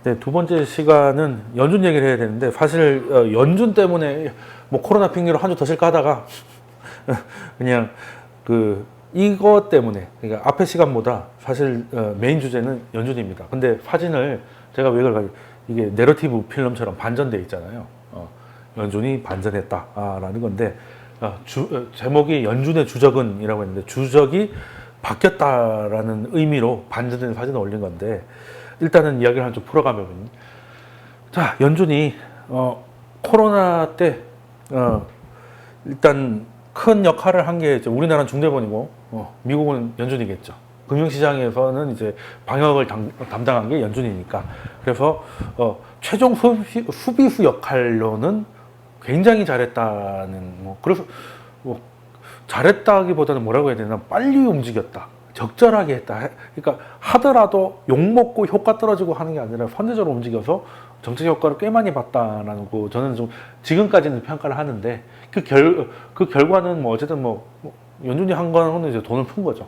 네, 두 번째 시간은 연준 얘기를 해야 되는데 사실 연준 때문에 뭐 코로나 핑계로 한 주 더 쉴까 하다가 그냥 이것 때문에 그러니까 앞에 시간보다 사실 메인 주제는 연준입니다. 근데 사진을 제가 왜 그럴까 이게 내러티브 필름처럼 반전돼 있잖아요. 연준이 반전했다라는 건데 제목이 연준의 주적은이라고 했는데 주적이 바뀌었다라는 의미로 반전된 사진을 올린 건데 일단은 이야기를 좀 풀어가면 자 연준이 코로나 때 일단 큰 역할을 한 게 우리나라는 중대본이고 미국은 연준이겠죠. 금융시장에서는 이제 방역을 담당한 게 연준이니까 그래서 최종 수비수 역할로는 굉장히 잘했다는 그래서 잘했다기보다는 뭐라고 해야 되나 빨리 움직였다. 적절하게 했다. 그러니까 하더라도 욕먹고 효과 떨어지고 하는 게 아니라 선제적으로 움직여서 정책 효과를 꽤 많이 봤다라는 거 저는 좀 지금까지는 평가를 하는데 그 결과는 어쨌든 연준이 한 거는 이제 돈을 푼 거죠.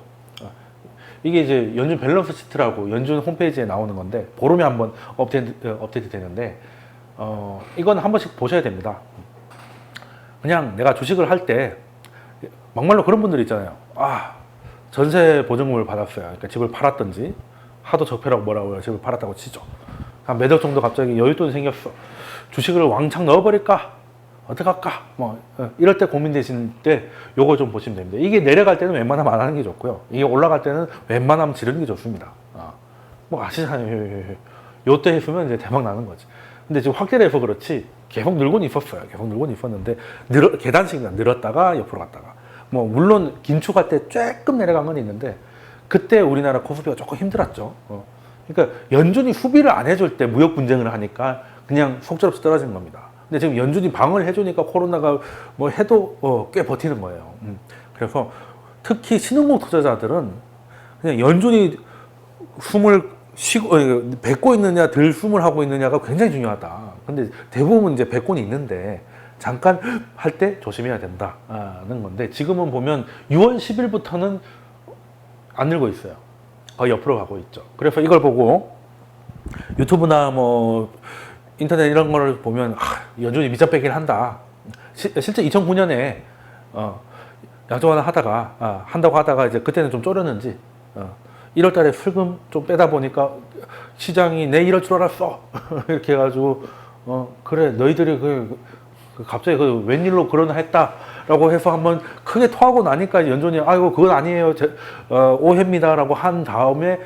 이게 이제 연준 밸런스 시트라고 연준 홈페이지에 나오는 건데 보름에 한번 업데이트 되는데 이건 한 번씩 보셔야 됩니다. 그냥 내가 주식을 할 때 막말로 그런 분들 있잖아요. 전세 보증금을 받았어요. 그러니까 집을 팔았든지 하도 적폐라고 뭐라고 해요. 집을 팔았다고 치죠. 한 몇 억 정도 갑자기 여윳돈이 생겼어. 주식을 왕창 넣어버릴까? 어떡할까? 이럴 때 고민되실 때 요거 좀 보시면 됩니다. 이게 내려갈 때는 웬만하면 안 하는 게 좋고요. 이게 올라갈 때는 웬만하면 지르는 게 좋습니다. 아시잖아요. 요때 했으면 이제 대박 나는 거지. 근데 지금 확대를 해서 그렇지 계속 늘고는 있었어요. 계속 늘고는 있었는데 계단식 늘었다가 옆으로 갔다가 물론 긴축할 때 조금 내려간 건 있는데 그때 우리나라 코스피가 조금 힘들었죠. 그러니까 연준이 수비를 안 해줄 때 무역 분쟁을 하니까 그냥 속절없이 떨어진 겁니다. 근데 지금 연준이 방어를 해주니까 코로나가 해도 꽤 버티는 거예요. 그래서 특히 신흥국 투자자들은 그냥 연준이 숨을 뱉고 있느냐 덜 숨을 하고 있느냐가 굉장히 중요하다. 근데 대부분 이제 뱉고는 있는데 잠깐 할 때 조심해야 된다는 건데 지금은 보면 6월 10일부터는 안 늘고 있어요. 거의 옆으로 가고 있죠. 그래서 이걸 보고 유튜브나 인터넷 이런 거를 보면 연준이 밑잡 빼기를 한다. 실제 2009년에 약정 하나 하다가 한다고 하다가 이제 그때는 좀 쫄였는지 1월 달에 슬금 좀 빼다 보니까 시장이 내 이럴 줄 알았어. 이렇게 해가지고 그래 너희들이 갑자기 웬일로 그러나 했다라고 해서 한번 크게 토하고 나니까 연준이 아이고 그건 아니에요 오해입니다라고 한 다음에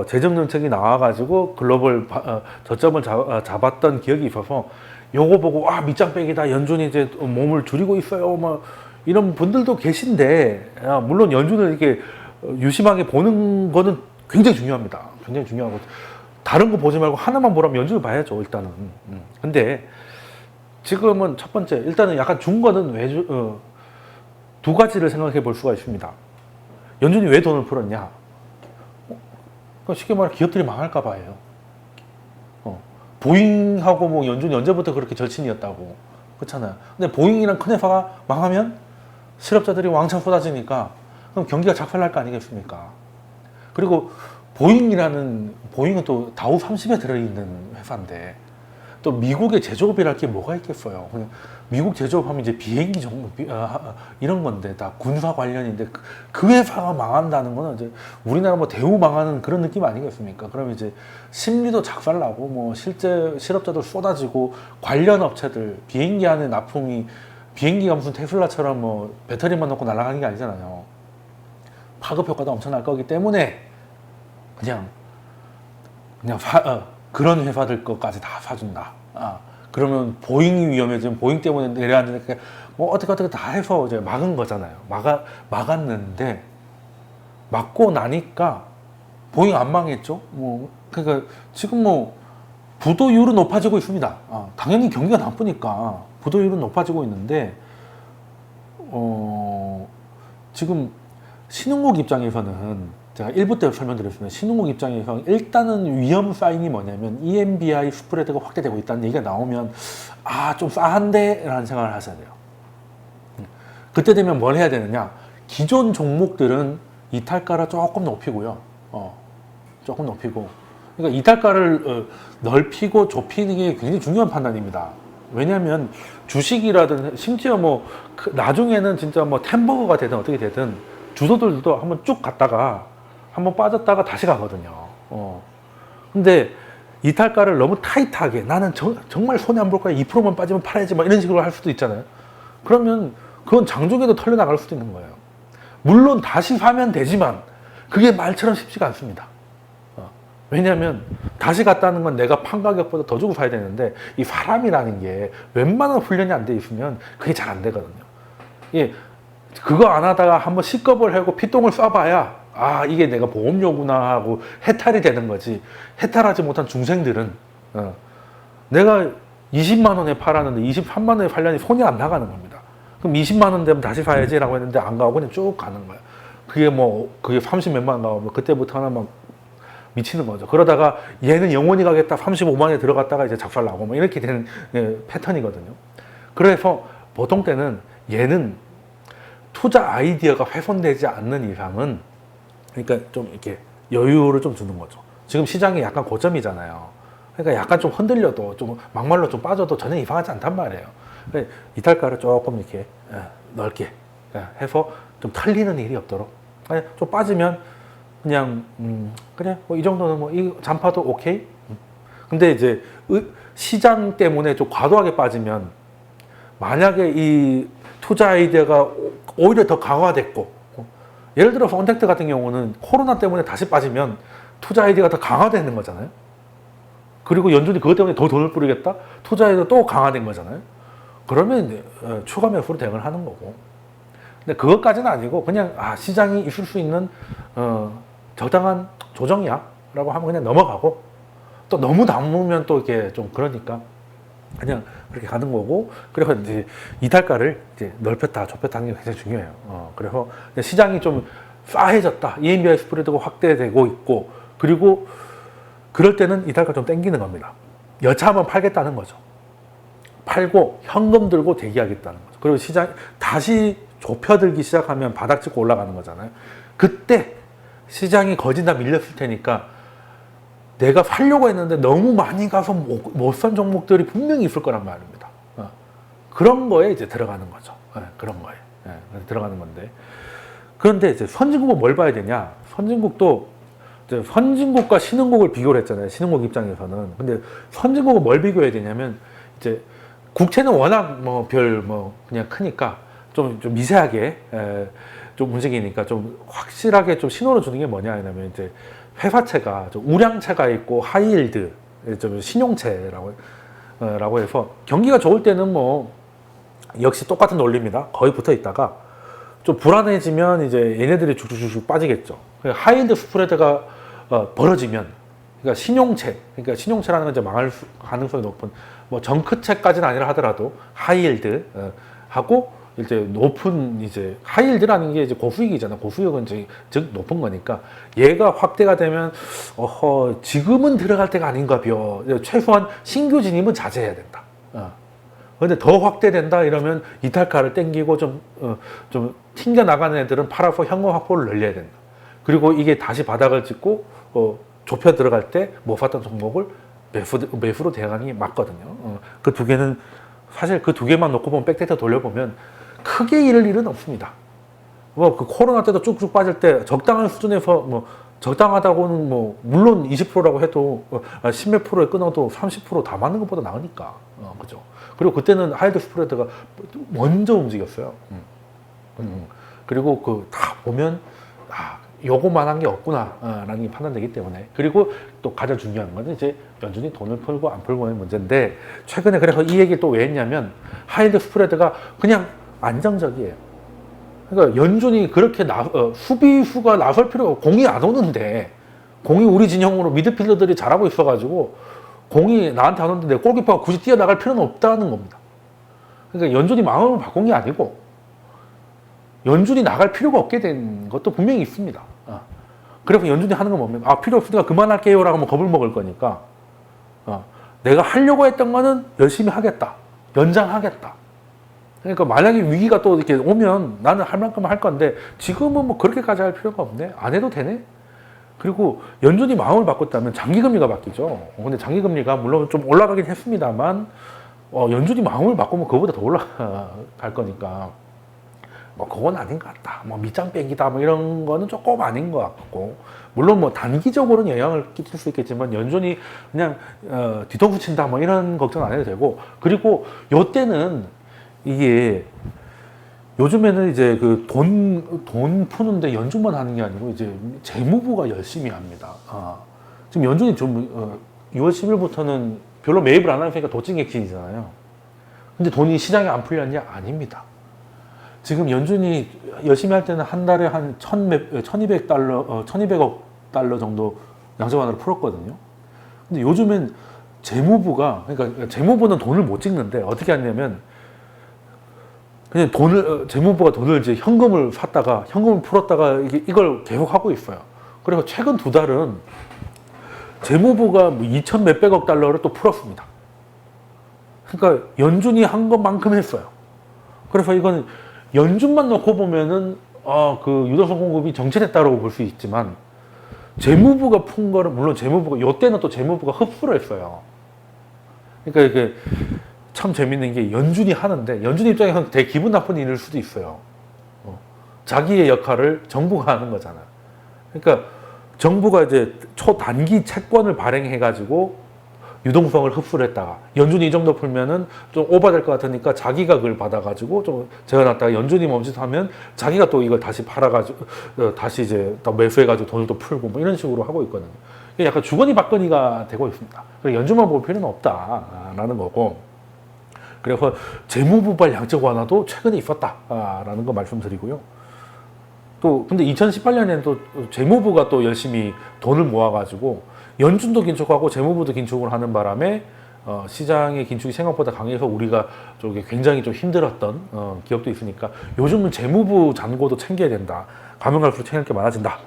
재정정책이 나와가지고 글로벌 저점을 잡았던 기억이 있어서 요거 보고 밑장 빼기다 연준이 이제 몸을 줄이고 있어요 이런 분들도 계신데 물론 연준을 이렇게 유심하게 보는 거는 굉장히 중요합니다. 굉장히 중요하고 다른 거 보지 말고 하나만 보라면 연준을 봐야죠 일단은. 근데 지금은 첫 번째 일단은 약간 준 거는 두 가지를 생각해 볼 수가 있습니다. 연준이 왜 돈을 풀었냐? 쉽게 말해 기업들이 망할까 봐예요. 보잉하고 연준이 언제부터 그렇게 절친이었다고 그렇잖아요. 근데 보잉이란 큰 회사가 망하면 실업자들이 왕창 쏟아지니까 그럼 경기가 작살날 거 아니겠습니까? 그리고 보잉은 또 다우 30에 들어있는 회사인데 또 미국의 제조업이랄 게 뭐가 있겠어요. 그냥 미국 제조업하면 이제 비행기 정도 이런 건데 다 군사 관련인데 그 회사가 망한다는 거는 이제 우리나라 대우 망하는 그런 느낌 아니겠습니까? 그럼 이제 심리도 작살나고 실제 실업자들 쏟아지고 관련 업체들 비행기 안에 납품이 비행기가 무슨 테슬라처럼 배터리만 넣고 날아가는 게 아니잖아요. 파급 효과도 엄청날 거기 때문에 그냥 그런 회사들 것까지 다 사준다. 그러면 보잉이 위험해지면 보잉 때문에 내려앉으니까 어떻게 다 해서 이제 막은 거잖아요. 막았는데 막고 나니까 보잉 안 망했죠. 그러니까 지금 부도율은 높아지고 있습니다. 당연히 경기가 나쁘니까 부도율은 높아지고 있는데 지금 신흥국 입장에서는 제가 1부 때 설명드렸습니다. 신흥국 입장에서 일단은 위험 사인이 뭐냐면 EMBI 스프레드가 확대되고 있다는 얘기가 나오면 좀 싸한데 라는 생각을 하셔야 돼요. 그때 되면 뭘 해야 되느냐? 기존 종목들은 이탈가를 조금 높이고요. 조금 높이고 그러니까 이탈가를 넓히고 좁히는 게 굉장히 중요한 판단입니다. 왜냐하면 주식이라든 심지어 뭐 나중에는 진짜 뭐 템버거가 되든 어떻게 되든 주도들도 한번 쭉 갔다가 한번 빠졌다가 다시 가거든요. 근데 이탈가를 너무 타이트하게 나는 정말 손해 안 볼 거야. 2%만 빠지면 팔아야지 막 이런 식으로 할 수도 있잖아요. 그러면 그건 장중에도 털려 나갈 수도 있는 거예요. 물론 다시 사면 되지만 그게 말처럼 쉽지가 않습니다. 왜냐하면 다시 갔다는 건 내가 판 가격보다 더 주고 사야 되는데 이 사람이라는 게 웬만한 훈련이 안 돼 있으면 그게 잘 안 되거든요. 예, 그거 안 하다가 한번 C급을 하고 피똥을 쏴봐야 아 이게 내가 보험료구나 하고 해탈이 되는 거지. 해탈하지 못한 중생들은 내가 20만 원에 팔았는데 23만 원에 팔려니 손이 안 나가는 겁니다. 그럼 20만 원 되면 다시 사야지라고 했는데 안 가고 그냥 쭉 가는 거예요. 그게 30 몇만 원 가면 그때부터는 막 미치는 거죠. 그러다가 얘는 영원히 가겠다 35만 원에 들어갔다가 이제 작살 나고 뭐 이렇게 되는 패턴이거든요. 그래서 보통 때는 얘는 투자 아이디어가 훼손되지 않는 이상은 그러니까 좀 이렇게 여유를 좀 주는 거죠. 지금 시장이 약간 고점이잖아요. 그러니까 약간 좀 흔들려도 좀 막말로 좀 빠져도 전혀 이상하지 않단 말이에요. 이탈가를 조금 이렇게 넓게 해서 좀 털리는 일이 없도록 좀 빠지면 그냥 그래 뭐 이 정도는 뭐 이 잔파도 오케이. 근데 이제 시장 때문에 좀 과도하게 빠지면 만약에 이 투자 아이디어가 오히려 더 강화됐고 예를 들어서 언택트 같은 경우는 코로나 때문에 다시 빠지면 투자 아이디어가 더 강화되는 거잖아요. 그리고 연준이 그것 때문에 더 돈을 뿌리겠다? 투자 아이디어가 또 강화된 거잖아요. 그러면 추가 매수로 대응을 하는 거고. 근데 그것까지는 아니고 그냥 시장이 있을 수 있는 적당한 조정이야 라고 하면 그냥 넘어가고 또 너무 남으면 또 이렇게 좀 그러니까 그냥 그렇게 가는 거고. 그래서 이제 이탈가를 이제 넓혔다 좁혔다 하는 게 굉장히 중요해요. 그래서 시장이 좀 싸해졌다. EMBI 스프레드가 확대되고 있고 그리고 그럴 때는 이탈가 좀 땡기는 겁니다. 여차하면 팔겠다는 거죠. 팔고 현금 들고 대기하겠다는 거죠. 그리고 시장 다시 좁혀들기 시작하면 바닥 찍고 올라가는 거잖아요. 그때 시장이 거진 다 밀렸을 테니까 내가 살려고 했는데 너무 많이 가서 못 산 종목들이 분명히 있을 거란 말입니다. 그런 거에 이제 들어가는 거죠. 그런 거에 들어가는 건데. 그런데 이제 선진국은 뭘 봐야 되냐? 선진국도 이제 선진국과 신흥국을 비교를 했잖아요. 신흥국 입장에서는. 근데 선진국은 뭘 비교해야 되냐면 이제 국채는 워낙 그냥 크니까 좀 미세하게 좀 움직이니까 좀 확실하게 좀 신호를 주는 게 뭐냐 하면 이제 회사채가 좀 우량채가 있고 하이힐드 좀 신용채라고 해서 경기가 좋을 때는 뭐 역시 똑같은 논리입니다. 거의 붙어 있다가 좀 불안해지면 이제 얘네들이 쭉쭉쭉 빠지겠죠. 하이힐드 스프레드가 벌어지면 그러니까 신용채라는 건 이제 망할 가능성이 높은 뭐 정크채까지는 아니라 하더라도 하이힐드 하고 이제 높은 이제 하이힐드라는 게 이제 고수익이잖아. 고수익은 이제 즉 높은 거니까 얘가 확대가 되면 지금은 들어갈 때가 아닌가벼. 최소한 신규 진입은 자제해야 된다. 근데 더 확대된다 이러면 이탈가를 땡기고 좀 튕겨 나가는 애들은 팔아서 현금 확보를 늘려야 된다. 그리고 이게 다시 바닥을 찍고 좁혀 들어갈 때 못 샀던 종목을 매수로 대응하는 게 맞거든요. 그 두 개는 사실 그 두 개만 놓고 보면 백데이터 돌려보면 크게 잃을 일은 없습니다. 그 코로나 때도 쭉쭉 빠질 때 적당한 수준에서 적당하다고는 물론 20%라고 해도 10몇 프로에 끊어도 30% 다 맞는 것보다 나으니까. 그죠. 그리고 그때는 하이드 스프레드가 먼저 움직였어요. 그리고 다 보면 요거만한 게 없구나라는 게 판단되기 때문에. 그리고 또 가장 중요한 건 이제 연준이 돈을 풀고 안 풀고의 문제인데 최근에 그래서 이 얘기 또 왜 했냐면 하이드 스프레드가 그냥 안정적이에요. 그러니까 연준이 그렇게 수비수가 나설 필요가 공이 안 오는데 공이 우리 진영으로 미드필더들이 잘하고 있어가지고 공이 나한테 안 오는데 내 골키퍼가 굳이 뛰어나갈 필요는 없다는 겁니다. 그러니까 연준이 마음을 바꾼 게 아니고 연준이 나갈 필요가 없게 된 것도 분명히 있습니다. 그래서 연준이 하는 건 뭡니까? 필요 없으니까 그만할게요 라고 하면 겁을 먹을 거니까 내가 하려고 했던 거는 열심히 하겠다. 연장하겠다. 그러니까 만약에 위기가 또 이렇게 오면 나는 할 만큼 할 건데 지금은 그렇게까지 할 필요가 없네. 안 해도 되네. 그리고 연준이 마음을 바꿨다면 장기금리가 바뀌죠. 근데 장기금리가 물론 좀 올라가긴 했습니다만 연준이 마음을 바꾸면 그거보다 더 올라갈 거니까 뭐 그건 아닌 것 같다. 뭐 밑장 빼기다 뭐 이런 거는 조금 아닌 것 같고, 물론 뭐 단기적으로는 영향을 끼칠 수 있겠지만 연준이 그냥 뒤통수 친다 뭐 이런 걱정 안 해도 되고, 그리고 요때는 이게 요즘에는 이제 그 돈 푸는데 연준만 하는 게 아니고 이제 재무부가 열심히 합니다. 지금 연준이 좀 6월 10일부터는 별로 매입을 안 하니까 도찐 객진이잖아요. 근데 돈이 시장에 안 풀렸냐? 아닙니다. 지금 연준이 열심히 할 때는 한 달에 한 1200억 달러 정도 양적 완화로 풀었거든요. 근데 요즘엔 재무부가, 그러니까 재무부는 돈을 못 찍는데 어떻게 하냐면 그냥 재무부가 돈을 이제 현금을 풀었다가 이걸 계속 하고 있어요. 그래서 최근 2달은 재무부가 뭐 2천 몇백억 달러를 또 풀었습니다. 그러니까 연준이 한 것만큼 했어요. 그래서 이건 연준만 놓고 보면은 그 유동성 공급이 정체됐다고 볼 수 있지만, 재무부가 푼 거를, 물론 재무부가 요때는 또 재무부가 흡수를 했어요. 그러니까 이게 참 재밌는 게 연준이 하는데 연준 입장에서는 되게 기분 나쁜 일일 수도 있어요. 자기의 역할을 정부가 하는 거잖아요. 그러니까 정부가 이제 초단기 채권을 발행해가지고 유동성을 흡수를 했다가 연준이 이 정도 풀면은 좀 오버될 것 같으니까 자기가 그걸 받아가지고 좀 재워놨다가 연준이 멈칫하면 자기가 또 이걸 다시 팔아가지고 다시 이제 또 매수해가지고 돈을 또 풀고 뭐 이런 식으로 하고 있거든요. 약간 주거니 받거니가 되고 있습니다. 그래서 연준만 볼 필요는 없다라는 거고, 그래서 재무부발 양적 완화도 최근에 있었다라는 거 말씀드리고요. 또 근데 2018년에는 또 재무부가 또 열심히 돈을 모아가지고 연준도 긴축하고 재무부도 긴축을 하는 바람에 시장의 긴축이 생각보다 강해서 우리가 저기 굉장히 좀 힘들었던 기억도 있으니까 요즘은 재무부 잔고도 챙겨야 된다. 가면 갈수록 챙길 게 많아진다.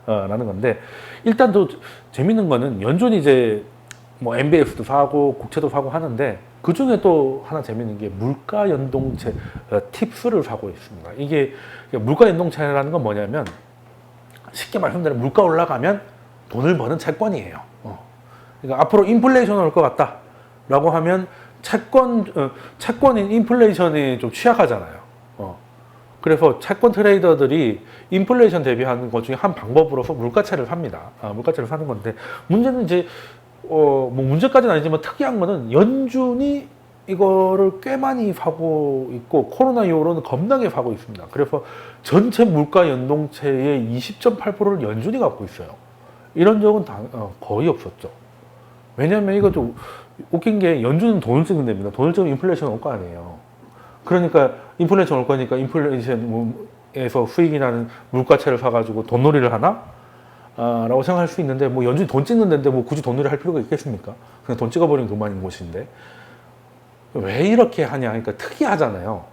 라는 건데, 일단 또 재밌는 거는 연준이 이제 뭐 MBS도 사고 국채도 사고 하는데 그 중에 또 하나 재밌는 게 물가 연동채 팁스를 사고 있습니다. 이게 물가 연동채라는 건 뭐냐면, 쉽게 말씀드리면 물가 올라가면 돈을 버는 채권이에요. 그러니까 앞으로 인플레이션 올 것 같다라고 하면 채권인 인플레이션이 좀 취약하잖아요. 그래서 채권 트레이더들이 인플레이션 대비하는 것 중에 한 방법으로서 물가채를 삽니다. 물가채를 사는 건데, 문제는 이제 뭐 문제까지는 아니지만 특이한 거는 연준이 이거를 꽤 많이 사고 있고 코로나 이후로는 겁나게 사고 있습니다. 그래서 전체 물가 연동체의 20.8%를 연준이 갖고 있어요. 이런 적은 거의 없었죠. 왜냐하면 이거 좀 웃긴 게 연준은 돈을 찍는 데입니다. 돈을 찍으면 인플레이션 올 거 아니에요. 그러니까 인플레이션 올 거니까 인플레이션에서 수익이 나는 물가채를 사가지고 돈놀이를 하나? 라고 생각할 수 있는데, 뭐 연준이 돈 찍는 데인데 뭐 굳이 돈놀이 할 필요가 있겠습니까? 그냥 돈 찍어버리면 그만인 곳인데 왜 이렇게 하냐. 그러니까 특이하잖아요.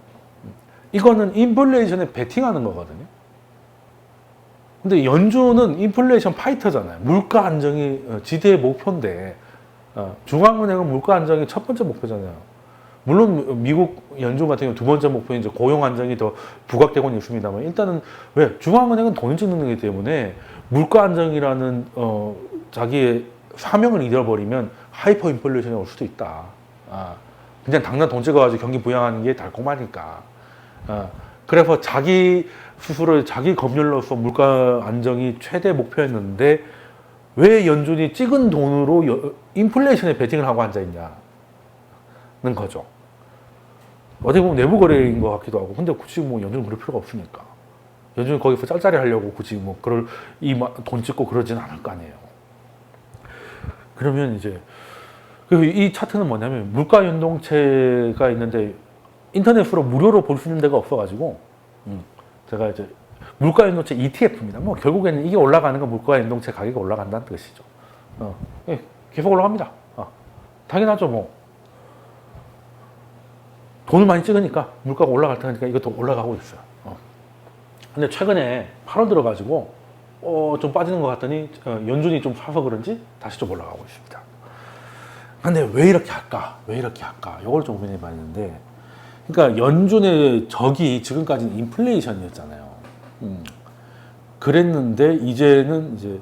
이거는 인플레이션에 베팅하는 거거든요. 근데 연준은 인플레이션 파이터잖아요. 물가 안정이 지대의 목표인데, 중앙은행은 물가 안정이 첫 번째 목표잖아요. 물론 미국 연준 같은 경우 두 번째 목표인 이제 고용 안정이 더 부각되고는 있습니다만, 일단은 왜 중앙은행은 돈을 찍는 거기 때문에 물가 안정이라는 자기의 사명을 잃어버리면 하이퍼 인플레이션이 올 수도 있다. 그냥 당장 돈 찍어가지고 경기 부양하는 게 달콤하니까. 그래서 자기 스스로 자기 검열로서 물가 안정이 최대 목표였는데 왜 연준이 찍은 돈으로 인플레이션에 베팅을 하고 앉아있냐는 거죠. 어떻게 보면 내부 거래인 것 같기도 하고, 근데 굳이 뭐 연준은 그럴 필요가 없으니까. 연준은 거기서 짤짤이 하려고 굳이 뭐 돈 찍고 그러지는 않을 거 아니에요. 그러면 이제 이 차트는 뭐냐면 물가 연동체가 있는데 인터넷으로 무료로 볼 수 있는 데가 없어가지고 제가 이제 물가 연동체 ETF입니다. 뭐 결국에는 이게 올라가는 건 물가 연동체 가격이 올라간다는 뜻이죠. 계속 올라갑니다. 당연하죠. 뭐 돈을 많이 찍으니까 물가가 올라갈 테니까 이것도 올라가고 있어요. 근데 최근에 8월 들어가지고 좀 빠지는 것 같더니 연준이 좀 사서 그런지 다시 좀 올라가고 있습니다. 근데 왜 이렇게 할까? 왜 이렇게 할까? 이걸 좀 고민해 봤는데, 그러니까 연준의 적이 지금까지는 인플레이션이었잖아요. 그랬는데 이제는 이제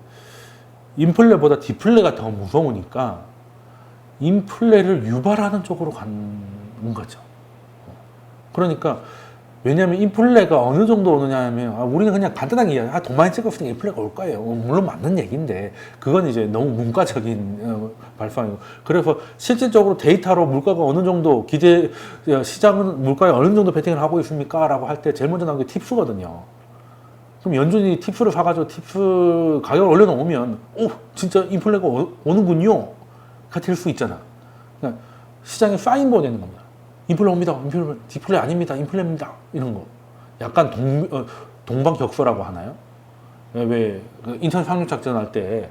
인플레보다 디플레가 더 무서우니까 인플레를 유발하는 쪽으로 가는 거죠. 그러니까 왜냐하면 인플레가 어느 정도 오느냐 하면 우리는 그냥 간단하게 이야기해. 돈 많이 찍었으니까 인플레가 올 거예요. 물론 맞는 얘기인데 그건 이제 너무 문과적인 발상이고, 그래서 실질적으로 데이터로 물가가 어느 정도 시장은 물가에 어느 정도 베팅을 하고 있습니까? 라고 할 때 제일 먼저 나오는 게 팁스거든요. 그럼 연준이 팁스를 사가지고 팁스 가격을 올려놓으면 진짜 인플레가 오는군요 가 될 수 있잖아. 그러니까 시장에 사인 보내는 겁니다. 인플레 옵니다. 디플레 아닙니다. 인플레입니다. 이런 거. 약간 동방격서라고 하나요? 왜 인천 상륙 작전 할 때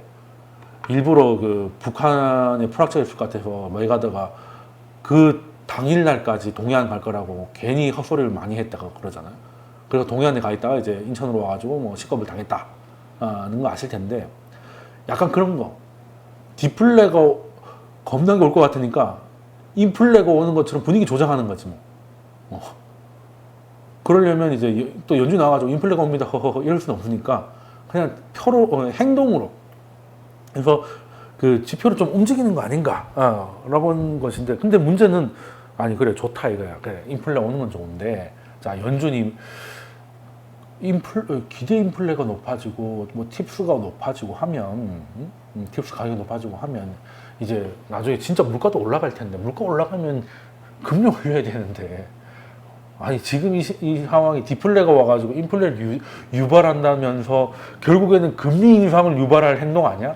일부러 북한의 프락처가 있을 것 같아서 메가드가 그 당일날까지 동해안 갈 거라고 괜히 헛소리를 많이 했다가 그러잖아요. 그래서 동해안에 가 있다가 이제 인천으로 와가지고 뭐 식겁을 당했다는 거 아실 텐데, 약간 그런 거. 디플레가 겁나게 올 것 같으니까 인플레가 오는 것처럼 분위기 조장하는 거지 뭐. 그러려면 이제 또 연준 나와가지고 인플레가 옵니다 허허허 이럴 수는 없으니까 그냥 표로 행동으로 그래서 그 지표를 좀 움직이는 거 아닌가 라고 하는 것인데, 근데 문제는 아니 그래 좋다 이거야. 그래 인플레 오는 건 좋은데, 자 연준이 기대 인플레가 높아지고 뭐 팁스가 높아지고 하면 팁스 가격이 높아지고 하면 이제 나중에 진짜 물가도 올라갈 텐데, 물가 올라가면 금리 올려야 되는데, 아니 지금 이 상황이 디플레가 와가지고 인플레를 유발한다면서 결국에는 금리 인상을 유발할 행동 아니야?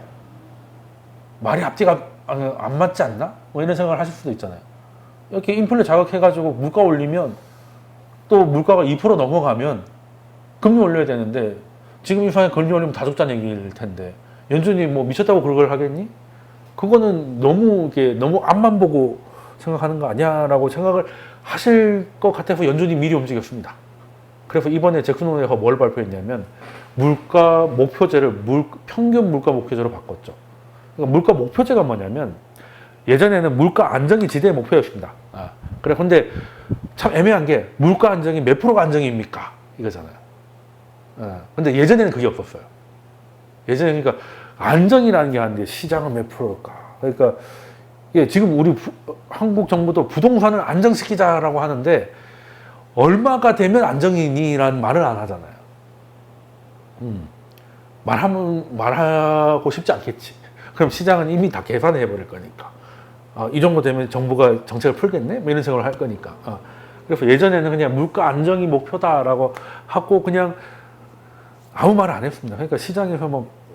말이 앞뒤가 안 맞지 않나? 뭐 이런 생각을 하실 수도 있잖아요. 이렇게 인플레 자극해가지고 물가 올리면 또 물가가 2% 넘어가면 금리 올려야 되는데, 지금 이 상황에 금리 올리면 다 죽자는 얘기일 텐데 연준이 뭐 미쳤다고 그걸 하겠니? 그거는 너무 앞만 보고 생각하는 거 아니야라고 생각을 하실 것 같아서 연준이 미리 움직였습니다. 그래서 이번에 잭슨홀에서 뭘 발표했냐면 물가 목표제를 평균 물가 목표제로 바꿨죠. 그러니까 물가 목표제가 뭐냐면 예전에는 물가 안정이 지대의 목표였습니다. 그래 근데 참 애매한 게 물가 안정이 몇 프로가 안정입니까? 이거잖아요. 근데 예전에는 그게 없었어요. 예전에 그러니까 안정이라는 게 하는데 시장은 몇 프로일까? 그러니까 지금 우리 한국 정부도 부동산을 안정시키자라고 하는데 얼마가 되면 안정이니라는 말을 안 하잖아요. 말하고 싶지 않겠지. 그럼 시장은 이미 다 계산해 버릴 거니까. 이 정도 되면 정부가 정책을 풀겠네? 뭐 이런 생각을 할 거니까. 그래서 예전에는 그냥 물가 안정이 목표다라고 하고 그냥 아무 말 안 했습니다. 그러니까 시장에서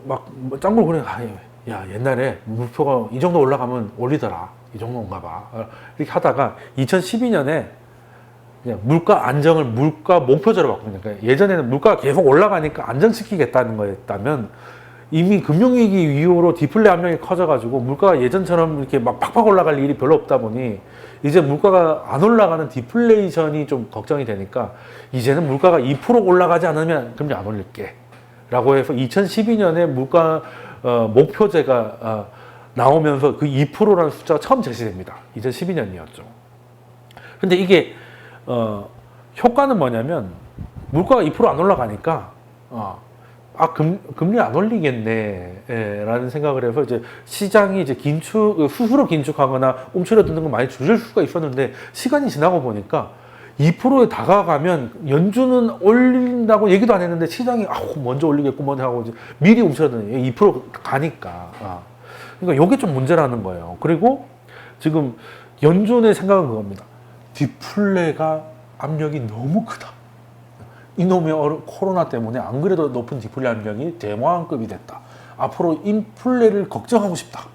막 짱구를 그래. 야 옛날에 물표가 이 정도 올라가면 올리더라. 이 정도인가 봐. 이렇게 하다가 2012년에 그냥 물가 안정을 물가 목표제로 바꿉니다. 그러니까 예전에는 물가가 계속 올라가니까 안정시키겠다는 거였다면 이미 금융위기 이후로 디플레 압력이 커져가지고 물가가 예전처럼 이렇게 막 팍팍 올라갈 일이 별로 없다 보니 이제 물가가 안 올라가는 디플레이션이 좀 걱정이 되니까 이제는 물가가 2% 올라가지 않으면 금리 안 올릴게 라고 해서 2012년에 물가 목표제가 나오면서 그 2%라는 숫자가 처음 제시됩니다. 2012년이었죠. 근데 이게 효과는 뭐냐면 물가가 2%안 올라가니까 금리 안 올리겠네 라는 생각을 해서 이제 시장이 이제 스스로 긴축하거나 움츠러드는 거 많이 줄일 수가 있었는데, 시간이 지나고 보니까 2%에 다가가면 연준은 올린다고 얘기도 안 했는데 시장이 먼저 올리겠구먼 하고 이제 미리 움츠러드는 2% 가니까. 그러니까 이게 좀 문제라는 거예요. 그리고 지금 연준의 생각은 그겁니다. 디플레가 압력이 너무 크다. 이놈의 코로나 때문에 안 그래도 높은 디플레 압력이 대마왕급이 됐다. 앞으로 인플레를 걱정하고 싶다.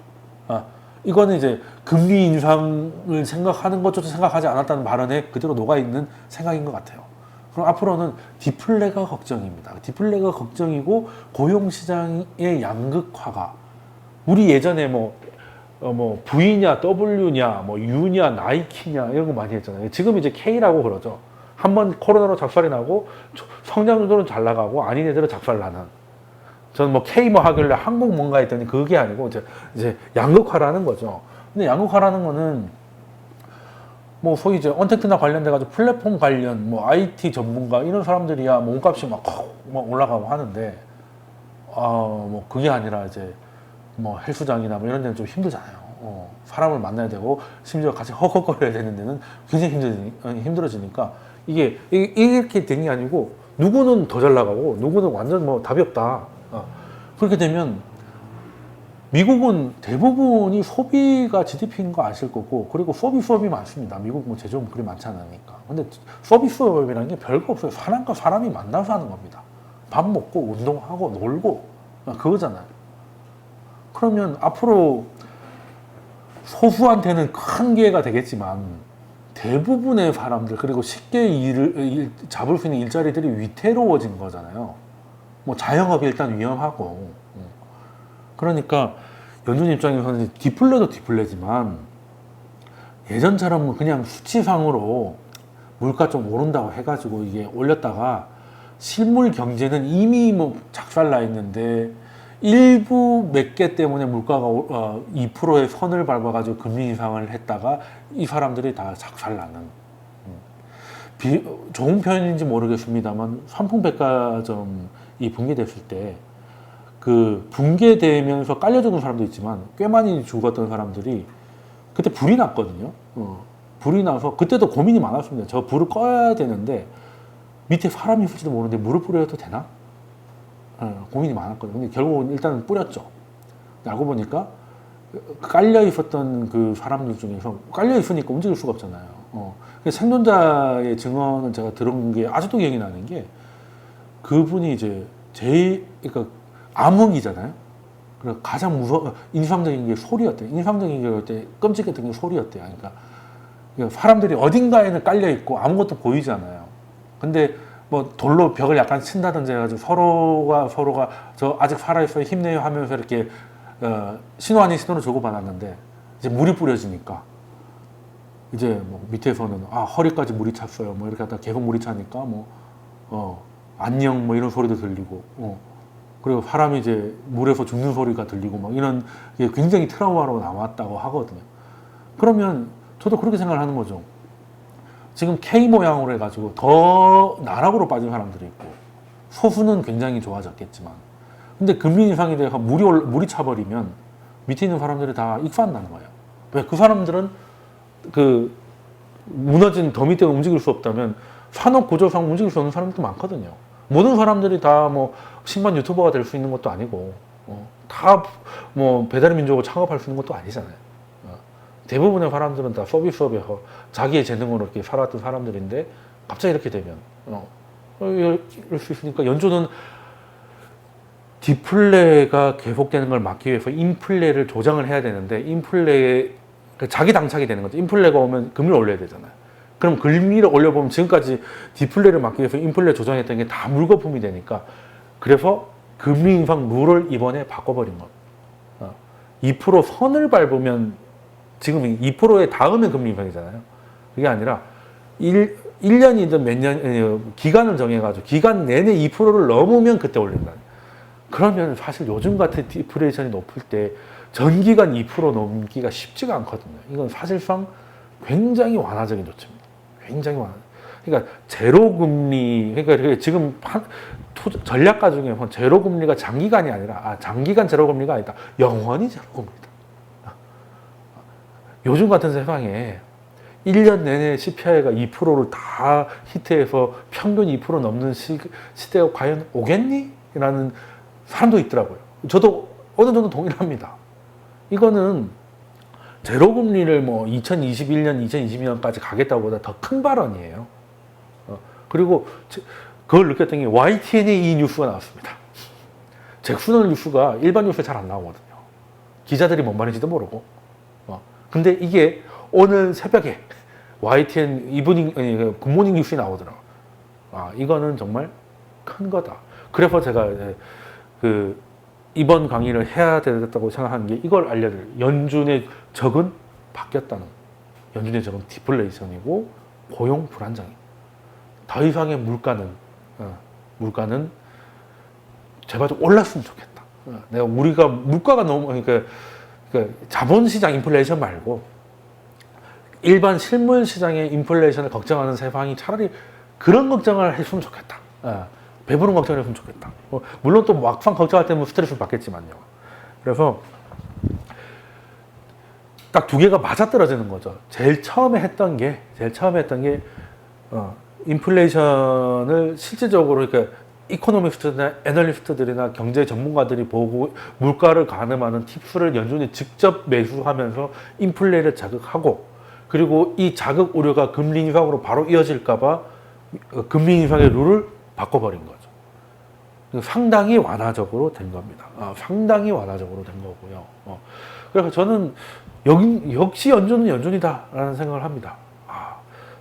이거는 이제 금리 인상을 생각하는 것조차 생각하지 않았다는 발언에 그대로 녹아있는 생각인 것 같아요. 그럼 앞으로는 디플레가 걱정입니다. 디플레가 걱정이고 고용시장의 양극화가, 우리 예전에 뭐 V냐 W냐 뭐 U냐 나이키냐 이런 거 많이 했잖아요. 지금 이제 K라고 그러죠. 한번 코로나로 작살이 나고 성장률은 잘 나가고 아닌 애들은 작살 나는. 저는 뭐 K 뭐 하길래 한국 뭔가 했더니 그게 아니고 이제 양극화라는 거죠. 근데 양극화라는 거는 뭐 소위 이제 언택트나 관련돼 가지고 플랫폼 관련 뭐 IT 전문가 이런 사람들이야 몸값이 막 올라가고 하는데 뭐 그게 아니라 이제 뭐 헬스장이나 뭐 이런 데는 좀 힘들잖아요. 사람을 만나야 되고 심지어 같이 헉헉거려야 되는 데는 굉장히 힘들어지니까 이게 이렇게 된 게 아니고 누구는 더 잘 나가고 누구는 완전 뭐 답이 없다. 그렇게 되면 미국은 대부분이 소비가 GDP인 거 아실 거고, 그리고 서비스업이 많습니다. 미국 뭐 제조업 그리 많지 않으니까. 근데 서비스업이라는 게 별거 없어요. 사람과 사람이 만나서 하는 겁니다. 밥 먹고 운동하고 놀고 그거잖아요. 그러면 앞으로 소수한테는 큰 기회가 되겠지만 대부분의 사람들, 그리고 쉽게 잡을 수 있는 일자리들이 위태로워진 거잖아요. 뭐 자영업이 일단 위험하고. 그러니까 연준 입장에서는 디플레도 디플레지만 예전처럼 그냥 수치상으로 물가 좀 오른다고 해가지고 이게 올렸다가 실물 경제는 이미 뭐 작살나 있는데 일부 몇 개 때문에 물가가 2%의 선을 밟아가지고 금리 인상을 했다가 이 사람들이 다 작살나는. 좋은 표현인지 모르겠습니다만 삼풍백화점이 붕괴됐을 때 그 붕괴되면서 깔려 죽은 사람도 있지만 꽤 많이 죽었던 사람들이 그때 불이 났거든요. 불이 나서 그때도 고민이 많았습니다. 저 불을 꺼야 되는데 밑에 사람이 있을지도 모르는데 물을 뿌려도 되나? 고민이 많았거든요. 근데 결국은 일단은 뿌렸죠. 알고 보니까 깔려 있었던 그 사람들 중에서 깔려 있으니까 움직일 수가 없잖아요. 생존자의 증언을 제가 들은 게 아직도 기억이 나는 게 그분이 이제 그러니까 암흑이잖아요. 그래서 가장 인상적인 게 소리였대요. 인상적인 게 끔찍했던 게 소리였대요. 그러니까 사람들이 어딘가에는 깔려 있고 아무것도 보이지 않아요. 근데 뭐 돌로 벽을 약간 친다든지 해가지고 서로가 저 아직 살아있어요 힘내요 하면서 이렇게 신호 아닌 신호를 주고받았는데 이제 물이 뿌려지니까 이제 뭐 밑에서는 허리까지 물이 찼어요. 뭐 이렇게 하다 계속 물이 차니까 안녕 뭐 이런 소리도 들리고 그리고 사람이 이제 물에서 죽는 소리가 들리고 막 이런 게 굉장히 트라우마로 남았다고 하거든요. 그러면 저도 그렇게 생각을 하는 거죠. 지금 K 모양으로 해가지고 더 나락으로 빠진 사람들이 있고 소수는 굉장히 좋아졌겠지만 근데 금리 인상이 돼서 물이 차버리면 밑에 있는 사람들이 다 익사한다는 거예요. 왜? 그 사람들은 그 무너진 더 밑에 움직일 수 없다면 산업 구조상 움직일 수 없는 사람들도 많거든요. 모든 사람들이 다 뭐 10만 유튜버가 될 수 있는 것도 아니고 다 뭐 배달의 민족으로 창업할 수 있는 것도 아니잖아요. 대부분의 사람들은 다 서비스업에서 자기의 재능으로 이렇게 살아왔던 사람들인데 갑자기 이렇게 되면 이럴 수 있으니까 연준은 디플레가 계속되는 걸 막기 위해서 인플레를 조정을 해야 되는데 자기 당착이 되는 거죠. 인플레가 오면 금리를 올려야 되잖아요. 그럼 금리를 올려보면 지금까지 디플레를 막기 위해서 인플레 조정했던 게 다 물거품이 되니까 그래서 금리 인상 룰을 이번에 바꿔버린 겁니다. 2% 선을 밟으면 지금 2%에 닿으면 금리 인상이잖아요. 그게 아니라 1년이든 몇 년, 기간을 정해가지고 기간 내내 2%를 넘으면 그때 올린다. 그러면 사실 요즘 같은 디플레이션이 높을 때 전기간 2% 넘기가 쉽지가 않거든요. 이건 사실상 굉장히 완화적인 조치입니다. 굉장히 완화. 그러니까 제로 금리, 그러니까 지금 전략가 중에 제로 금리가 장기간이 아니라 장기간 제로 금리가 아니다. 영원히 제로 금리다. 요즘 같은 세상에 1년 내내 CPI가 2%를 다 히트해서 평균 2% 넘는 시대가 과연 오겠니? 라는 사람도 있더라고요. 저도 어느 정도 동일합니다. 이거는 제로금리를 뭐 2021년, 2022년까지 가겠다고 보다 더 큰 발언이에요. 그리고 그걸 느꼈던 게 YTN에 이 뉴스가 나왔습니다. 잭슨홀 뉴스가 일반 뉴스에 잘 안 나오거든요. 기자들이 뭔 말인지도 모르고. 근데 이게 오늘 새벽에 YTN 굿모닝 뉴스에 나오더라고요. 이거는 정말 큰 거다. 그래서 제가 이번 강의를 해야 되겠다고 생각하는 게 이걸 알려드려요. 연준의 적은 바뀌었다는. 연준의 적은 디플레이션이고 고용 불안정이. 더 이상의 물가는 제발 좀 올랐으면 좋겠다. 우리가 물가가 너무 그러니까 자본시장 인플레이션 말고 일반 실물 시장의 인플레이션을 걱정하는 세상이 차라리 그런 걱정을 했으면 좋겠다. 배부른 걱정을 했으면 좋겠다. 물론 또 막상 걱정할 때는 스트레스를 받겠지만요. 그래서 딱 두 개가 맞아떨어지는 거죠. 제일 처음에 했던 게 인플레이션을 실질적으로 그러니까 이코노미스트나 애널리스트들이나 경제 전문가들이 보고 물가를 가늠하는 팁스를 연준이 직접 매수하면서 인플레를 자극하고, 그리고 이 자극 우려가 금리 인상으로 바로 이어질까봐 금리 인상의 룰을 바꿔버린 거죠. 상당히 완화적으로 된 겁니다. 상당히 완화적으로 된 거고요. 그래서 저는 역시 연준은 연준이다라는 생각을 합니다.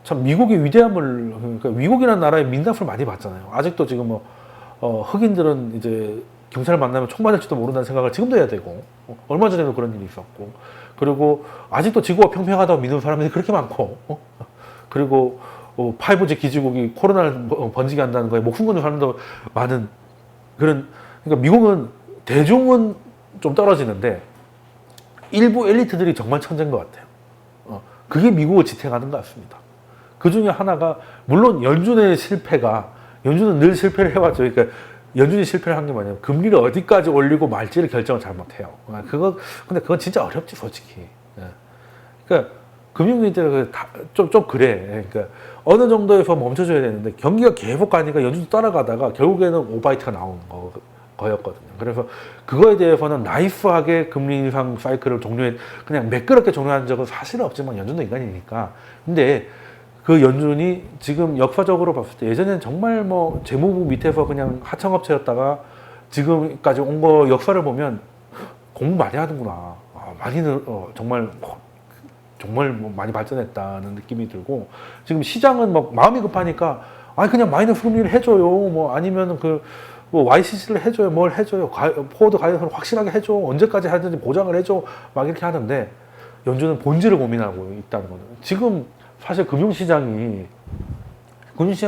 참 미국의 위대함을, 그러니까 미국이라는 나라의 민낯을 많이 봤잖아요. 아직도 지금 흑인들은 이제 경찰을 만나면 총 맞을지도 모른다는 생각을 지금도 해야 되고, 얼마 전에도 그런 일이 있었고, 그리고 아직도 지구가 평평하다고 믿는 사람들이 그렇게 많고, 그리고 5G 기지국이 코로나를 번지게 한다는 거에 목숨 거는 사람도 많은 그런, 그러니까 미국은 대중은 좀 떨어지는데 일부 엘리트들이 정말 천재인 것 같아요. 그게 미국을 지탱하는 것 같습니다. 그 중에 하나가, 물론 연준의 실패가, 연준은 늘 실패를 해왔죠. 그러니까 연준이 실패를 한 게 뭐냐면 금리를 어디까지 올리고 말지를 결정을 잘못해요. 근데 그건 진짜 어렵지, 솔직히. 그러니까 금융위기가 좀 그래. 그러니까 어느 정도에서 멈춰줘야 되는데 경기가 계속 가니까 연준이 따라가다가 결국에는 오바이트가 나오는 거였거든요. 그래서 그거에 대해서는 나이스하게 금리 인상 사이클을 그냥 매끄럽게 종료한 적은 사실은 없지만 연준도 인간이니까. 근데 그 연준이 지금 역사적으로 봤을 때 예전에는 정말 재무부 밑에서 그냥 하청업체였다가 지금까지 온 거 역사를 보면 공부 많이 하는구나. 정말 많이 발전했다는 느낌이 들고, 지금 시장은 마음이 급하니까 그냥 마이너스 금리를 해줘요. 아니면 YCC를 해줘요. 뭘 해줘요. 포워드 가이드선을 확실하게 해줘. 언제까지 하든지 보장을 해줘. 이렇게 하는데 연준은 본질을 고민하고 있다는 거는, 지금 사실 금융시장이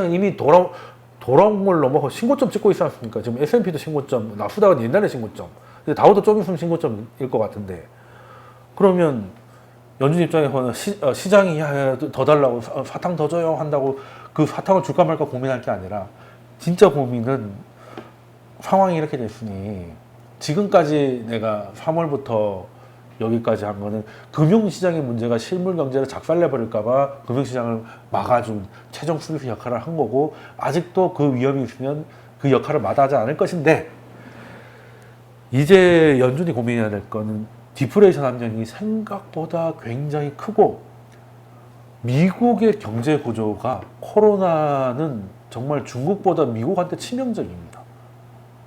이미 돌아온 걸 넘어서 신고점 찍고 있지 않습니까? 지금 S&P도 신고점, 나스닥은 옛날에 신고점, 다우도 좀 있으면 신고점일 것 같은데, 그러면 연준 입장에서는 시장이 더 달라고, 사탕 더 줘요 한다고 그 사탕을 줄까 말까 고민할 게 아니라, 진짜 고민은 상황이 이렇게 됐으니 지금까지 내가 3월부터 여기까지 한 거는 금융시장의 문제가 실물 경제를 작살내버릴까봐 금융시장을 막아준 최종 수비수 역할을 한 거고, 아직도 그 위험이 있으면 그 역할을 마다하지 않을 것인데, 이제 연준이 고민해야 될 거는 디플레이션 압력이 생각보다 굉장히 크고, 미국의 경제 구조가, 코로나는 정말 중국보다 미국한테 치명적입니다.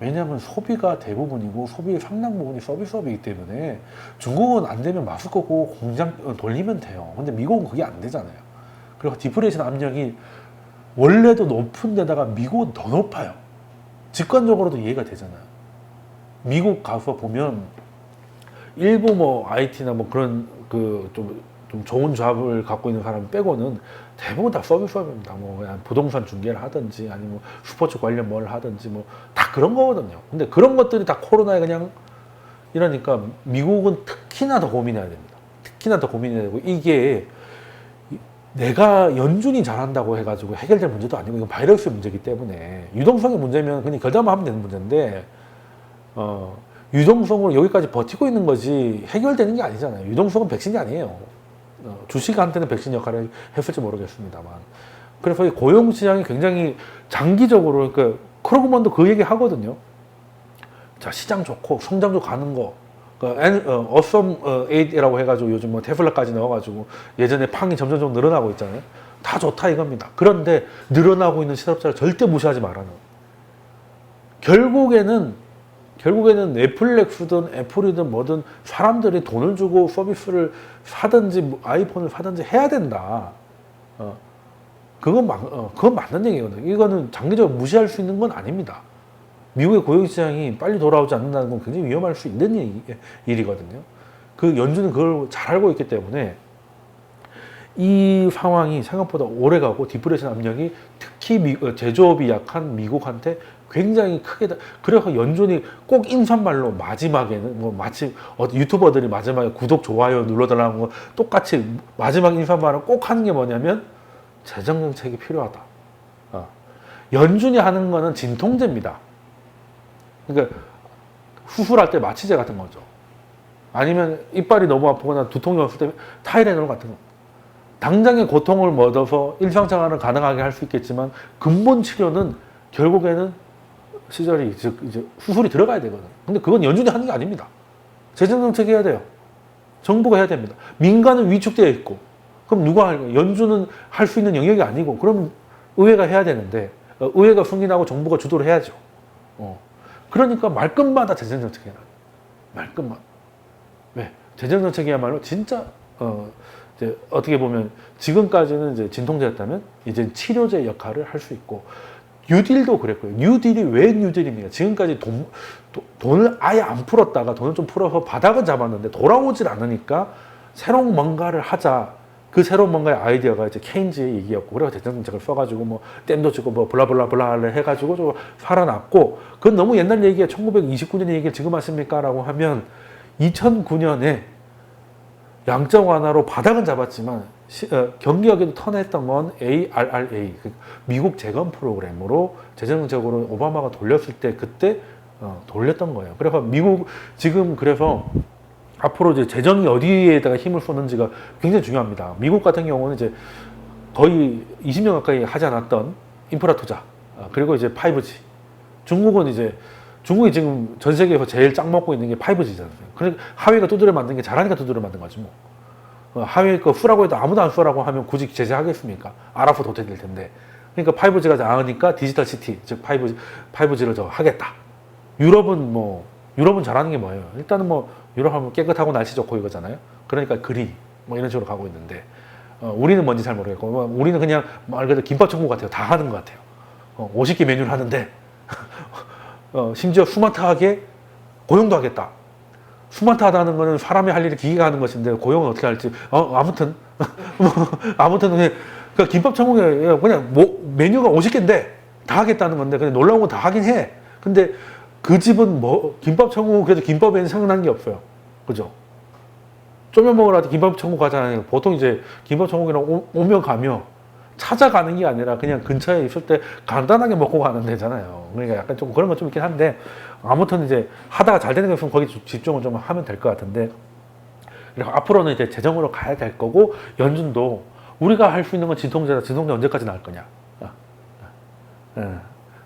왜냐하면 소비가 대부분이고 소비의 상당 부분이 서비스업이기 때문에 중국은 안 되면 마스크고 공장 돌리면 돼요. 근데 미국은 그게 안 되잖아요. 그리고 디플레이션 압력이 원래도 높은 데다가 미국은 더 높아요. 직관적으로도 이해가 되잖아요. 미국 가서 보면 일부 IT나 그런 좀 좋은 잡을 갖고 있는 사람 빼고는 대부분 다 서비스업입니다. 그냥 부동산 중개를 하든지 아니면 스포츠 관련 뭘 하든지 다 그런 거거든요. 근데 그런 것들이 다 코로나에 그냥 이러니까 미국은 특히나 더 고민해야 됩니다. 특히나 더 고민해야 되고, 이게 내가 연준이 잘한다고 해가지고 해결될 문제도 아니고 이건 바이러스 문제이기 때문에, 유동성의 문제면 그냥 결단만 하면 되는 문제인데 유동성으로 여기까지 버티고 있는 거지 해결되는 게 아니잖아요. 유동성은 백신이 아니에요. 주식한테는 백신 역할을 했을지 모르겠습니다만. 그래서 고용시장이 굉장히 장기적으로, 그러니까 크루그만도 그 얘기 하거든요. 자, 시장 좋고 성장도 가는 거, 어썸 에잇이라고 해가지고 요즘 테슬라까지 넣어가지고 예전에 팡이 점점 늘어나고 있잖아요. 다 좋다 이겁니다. 그런데 늘어나고 있는 실업자를 절대 무시하지 말아요. 결국에는 넷플릭스든 애플이든 뭐든 사람들이 돈을 주고 서비스를 사든지 아이폰을 사든지 해야 된다. 그건 맞는 얘기거든요. 이거는 장기적으로 무시할 수 있는 건 아닙니다. 미국의 고용시장이 빨리 돌아오지 않는다는 건 굉장히 위험할 수 있는 일이거든요. 그 연준은 그걸 잘 알고 있기 때문에 이 상황이 생각보다 오래가고 디플레이션 압력이 특히 제조업이 약한 미국한테 굉장히 크게, 그래서 연준이 꼭 인사말로 마지막에는 마치 유튜버들이 마지막에 구독 좋아요 눌러달라는 거 똑같이 마지막 인사말을 꼭 하는 게 뭐냐면 재정정책이 필요하다. 연준이 하는 거는 진통제입니다. 그러니까 수술할 때 마취제 같은 거죠. 아니면 이빨이 너무 아프거나 두통이 왔을 때 타이레놀 같은 거. 당장의 고통을 얻어서 일상생활을 가능하게 할 수 있겠지만 근본 치료는 결국에는 시절이 이제 수술이 들어가야 되거든. 근데 그건 연준이 하는 게 아닙니다. 재정정책 해야 돼요. 정부가 해야 됩니다. 민간은 위축되어 있고 그럼 누가 할까요? 연준은 할 수 있는 영역이 아니고 그러면 의회가 해야 되는데 의회가 승인하고 정부가 주도를 해야죠. 그러니까 말끝마다 재정정책 해라. 말끝마다. 왜? 재정정책이야말로 진짜 이제 어떻게 보면 지금까지는 이제 진통제였다면 이제 치료제 역할을 할 수 있고 뉴딜도 그랬고요. 뉴딜이 왜 뉴딜입니까? 지금까지 돈을 아예 안 풀었다가 돈을 좀 풀어서 바닥은 잡았는데 돌아오질 않으니까 새로운 뭔가를 하자. 그 새로운 뭔가의 아이디어가 이제 케인즈의 얘기였고 그래서 재정정책을 써가지고 뭐 댐도 치고 뭐 블라블라블라를 해가지고 좀 살아났고 그건 너무 옛날 얘기야. 1929년 얘기를 지금 하십니까? 라고 하면 2009년에 양적 완화로 바닥은 잡았지만 경기역에도 턴했던 건 ARRA 미국 재건 프로그램으로 재정적으로 오바마가 돌렸을 때 그때 돌렸던 거예요. 그래서 미국 지금 그래서 앞으로 이제 재정이 어디에다가 힘을 쏟는지가 굉장히 중요합니다. 미국 같은 경우는 이제 거의 20년 가까이 하지 않았던 인프라 투자 그리고 이제 5G 중국이 지금 전 세계에서 제일 짱 먹고 있는 게 5G잖아요. 그러니까 하웨이가 두드려 만든 게 잘하니까 두드려 만든 거지 뭐. 하웨이 거 쓰라고 해도 아무도 안 쓰라고 하면 굳이 제재하겠습니까? 알아서 도태될 텐데. 그러니까 5G가 나으니까 디지털 시티, 즉 5G를 저 하겠다. 유럽은 잘하는 게 뭐예요? 일단은 뭐 유럽 하면 깨끗하고 날씨 좋고 이거잖아요. 그러니까 그리 뭐 이런 식으로 가고 있는데 우리는 뭔지 잘 모르겠고 우리는 그냥 말 그대로 김밥 천국 같아요. 다 하는 것 같아요. 50개 메뉴를 하는데 심지어 스마트하게 고용도 하겠다. 스마트하다는 거는 사람이 할 일을 기계가 하는 것인데 고용은 어떻게 할지 아무튼 그러니까 김밥 천국에 그냥 메뉴가 50개인데 다 하겠다는 건데 근데 놀라운 건 다 하긴 해. 근데 그 집은 뭐 김밥 천국 그래도 김밥에는 생각난 게 없어요. 그죠? 쪼면 먹으러 갈 때 김밥 천국 가잖아요. 보통 이제 김밥 천국이랑 오며 가며 찾아가는 게 아니라 그냥 근처에 있을 때 간단하게 먹고 가는 데잖아요. 그러니까 약간 좀 그런 건 좀 있긴 한데 아무튼 이제 하다가 잘 되는 게 있으면 거기 집중을 좀 하면 될 것 같은데 그리고 앞으로는 이제 재정으로 가야 될 거고 연준도 우리가 할 수 있는 건 진통제다. 진통제 언제까지 나올 거냐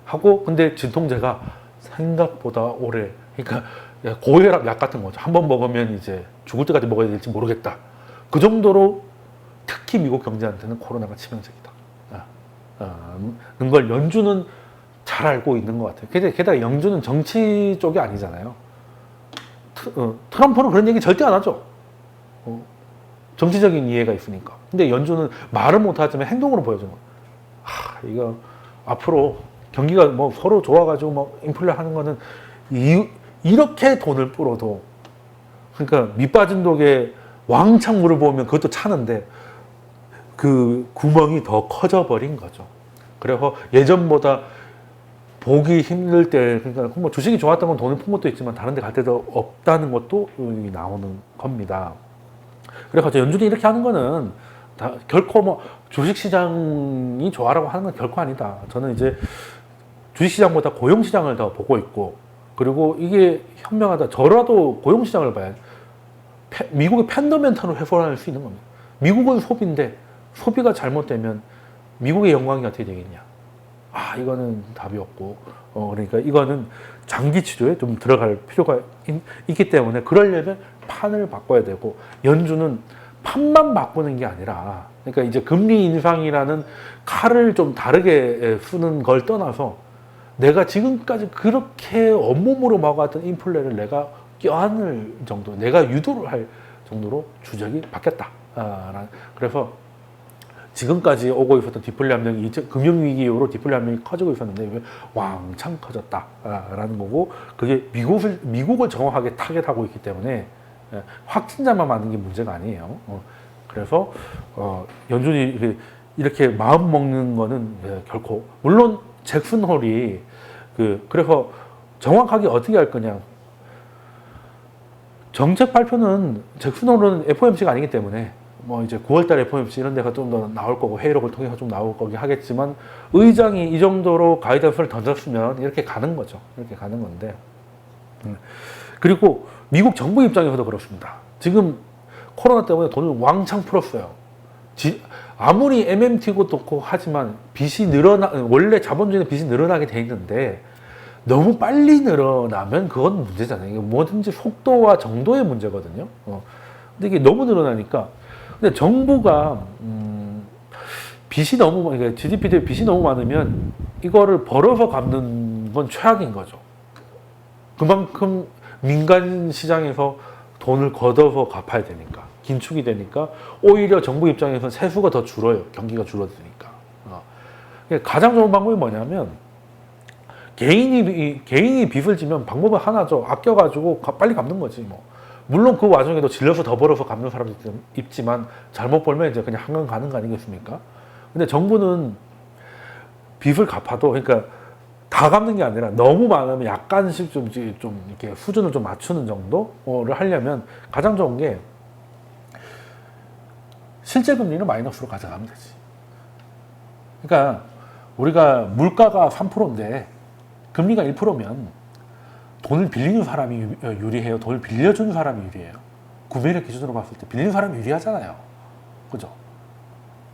하고 근데 진통제가 생각보다 오래 그러니까 고혈압 약 같은 거죠. 한 번 먹으면 이제 죽을 때까지 먹어야 될지 모르겠다. 그 정도로 특히 미국 경제한테는 코로나가 치명적이다. 걸 연준은 잘 알고 있는 것 같아요. 게다가 연준은 정치 쪽이 아니잖아요. 트럼프는 그런 얘기 절대 안 하죠. 정치적인 이해가 있으니까. 근데 연준은 말은 못하지만 행동으로 보여주는 거예요. 이거 앞으로 경기가 뭐 서로 좋아가지고 뭐 인플레 하는 거는 이렇게 돈을 풀어도 그러니까 밑 빠진 독에 왕창 물을 부으면 그것도 차는데 그 구멍이 더 커져 버린 거죠. 그래서 예전보다 보기 힘들 때 그러니까 뭐 주식이 좋았던 건 돈을 푼 것도 있지만 다른 데 갈 데도 없다는 것도 나오는 겁니다. 그래서 연준이 이렇게 하는 거는 결코 뭐 주식시장이 좋아라고 하는 건 결코 아니다. 저는 이제 주식시장보다 고용시장을 더 보고 있고 그리고 이게 현명하다. 저라도 고용시장을 봐야 미국의 펀더멘털을 회복할 수 있는 겁니다. 미국은 소비인데 소비가 잘못되면 미국의 영광이 어떻게 되겠냐. 이거는 답이 없고 그러니까 이거는 장기 치료에 좀 들어갈 필요가 있기 때문에 그러려면 판을 바꿔야 되고 연준은 판만 바꾸는 게 아니라 그러니까 이제 금리 인상이라는 칼을 좀 다르게 쓰는 걸 떠나서 내가 지금까지 그렇게 온몸으로 막아왔던 인플레를 내가 껴안을 정도, 내가 유도를 할 정도로 주적이 바뀌었다. 그래서 지금까지 오고 있었던 디플레 압력이 금융위기 이후로 디플레 압력이 커지고 있었는데 왕창 커졌다라는 거고 그게 미국을 정확하게 타겟하고 있기 때문에 확진자만 많은 게 문제가 아니에요. 그래서 연준이 이렇게 마음 먹는 거는 결코 물론 잭슨 홀이 그래서 정확하게 어떻게 할 거냐 정책 발표는 잭슨 홀은 FOMC가 아니기 때문에 뭐 이제 9월달 FOMC 이런 데가 좀 더 나올 거고 회의록을 통해서 좀 나올 거긴 하겠지만 의장이 이 정도로 가이던스를 던졌으면 이렇게 가는 거죠. 이렇게 가는 건데 그리고 미국 정부 입장에서도 그렇습니다. 지금 코로나 때문에 돈을 왕창 풀었어요. 아무리 MMT고 좋고 하지만 원래 자본주의는 빚이 늘어나게 돼 있는데 너무 빨리 늘어나면 그건 문제잖아요. 이게 뭐든지 속도와 정도의 문제거든요. 근데 이게 너무 늘어나니까. 근데 정부가, 그러니까 GDP 대비 빚이 너무 많으면 이거를 벌어서 갚는 건 최악인 거죠. 그만큼 민간 시장에서 돈을 걷어서 갚아야 되니까. 긴축이 되니까 오히려 정부 입장에서는 세수가 더 줄어요. 경기가 줄어드니까. 가장 좋은 방법이 뭐냐면 개인이 빚을 지면 방법은 하나죠. 아껴가지고 빨리 갚는 거지 뭐. 물론 그 와중에도 질려서 더 벌어서 갚는 사람도 있지만 잘못 벌면 이제 그냥 한강 가는 거 아니겠습니까? 근데 정부는 빚을 갚아도 그러니까 다 갚는 게 아니라 너무 많으면 약간씩 좀 이렇게 수준을 좀 맞추는 정도를 하려면 가장 좋은 게 실제 금리는 마이너스로 가져가면 되지. 그러니까 우리가 물가가 3%인데 금리가 1%면 돈을 빌리는 사람이 유리해요? 돈을 빌려주는 사람이 유리해요? 구매력 기준으로 봤을 때 빌리는 사람이 유리하잖아요. 그죠?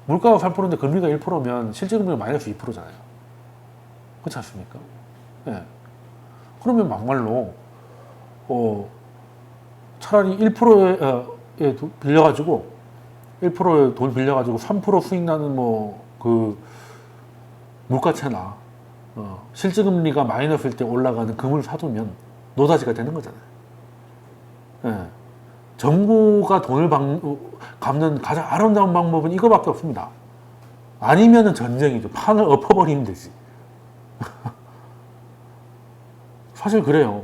물가가 3%인데 금리가 1%면 실제 금리가 마이너스 2%잖아요. 그렇지 않습니까? 네. 그러면 막말로 차라리 1%에 빌려가지고 1%에 돈 빌려가지고 3% 수익 나는 그 물가채나 실제 금리가 마이너스일 때 올라가는 금을 사두면 노다지가 되는 거잖아요. 네. 정부가 돈을 갚는 가장 아름다운 방법은 이거밖에 없습니다. 아니면은 전쟁이죠. 판을 엎어버리면 되지. 사실 그래요.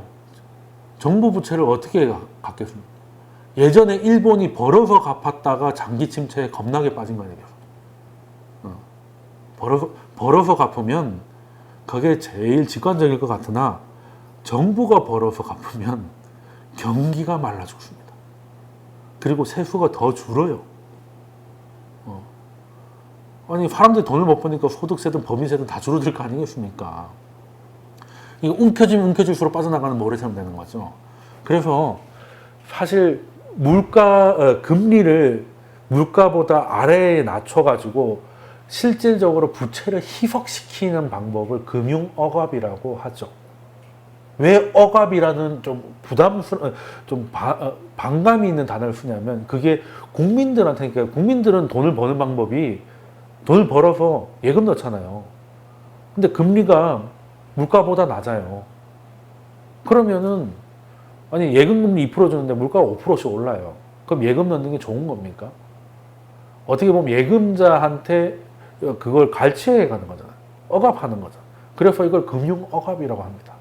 정부 부채를 어떻게 갚겠습니까? 예전에 일본이 벌어서 갚았다가 장기 침체에 겁나게 빠진 거 아니겠어요? 벌어서 갚으면 그게 제일 직관적일 것 같으나 정부가 벌어서 갚으면 경기가 말라 죽습니다. 그리고 세수가 더 줄어요. 아니 사람들이 돈을 못 버니까 소득세든 법인세든 다 줄어들 거 아니겠습니까? 이게 움켜쥐면 움켜질수록 빠져나가는 모래처럼 되는 거죠. 그래서 사실 금리를 물가보다 아래에 낮춰가지고 실질적으로 부채를 희석시키는 방법을 금융억압이라고 하죠. 왜 억압이라는 좀 반감이 있는 단어를 쓰냐면 그게 국민들한테, 그러니까 국민들은 돈을 버는 방법이 돈을 벌어서 예금 넣잖아요. 근데 금리가 물가보다 낮아요. 그러면은 아니 예금금리 2% 주는데 물가가 5%씩 올라요. 그럼 예금 넣는 게 좋은 겁니까? 어떻게 보면 예금자한테 그걸 갈취해 가는 거잖아요. 억압하는 거잖아요. 그래서 이걸 금융억압이라고 합니다.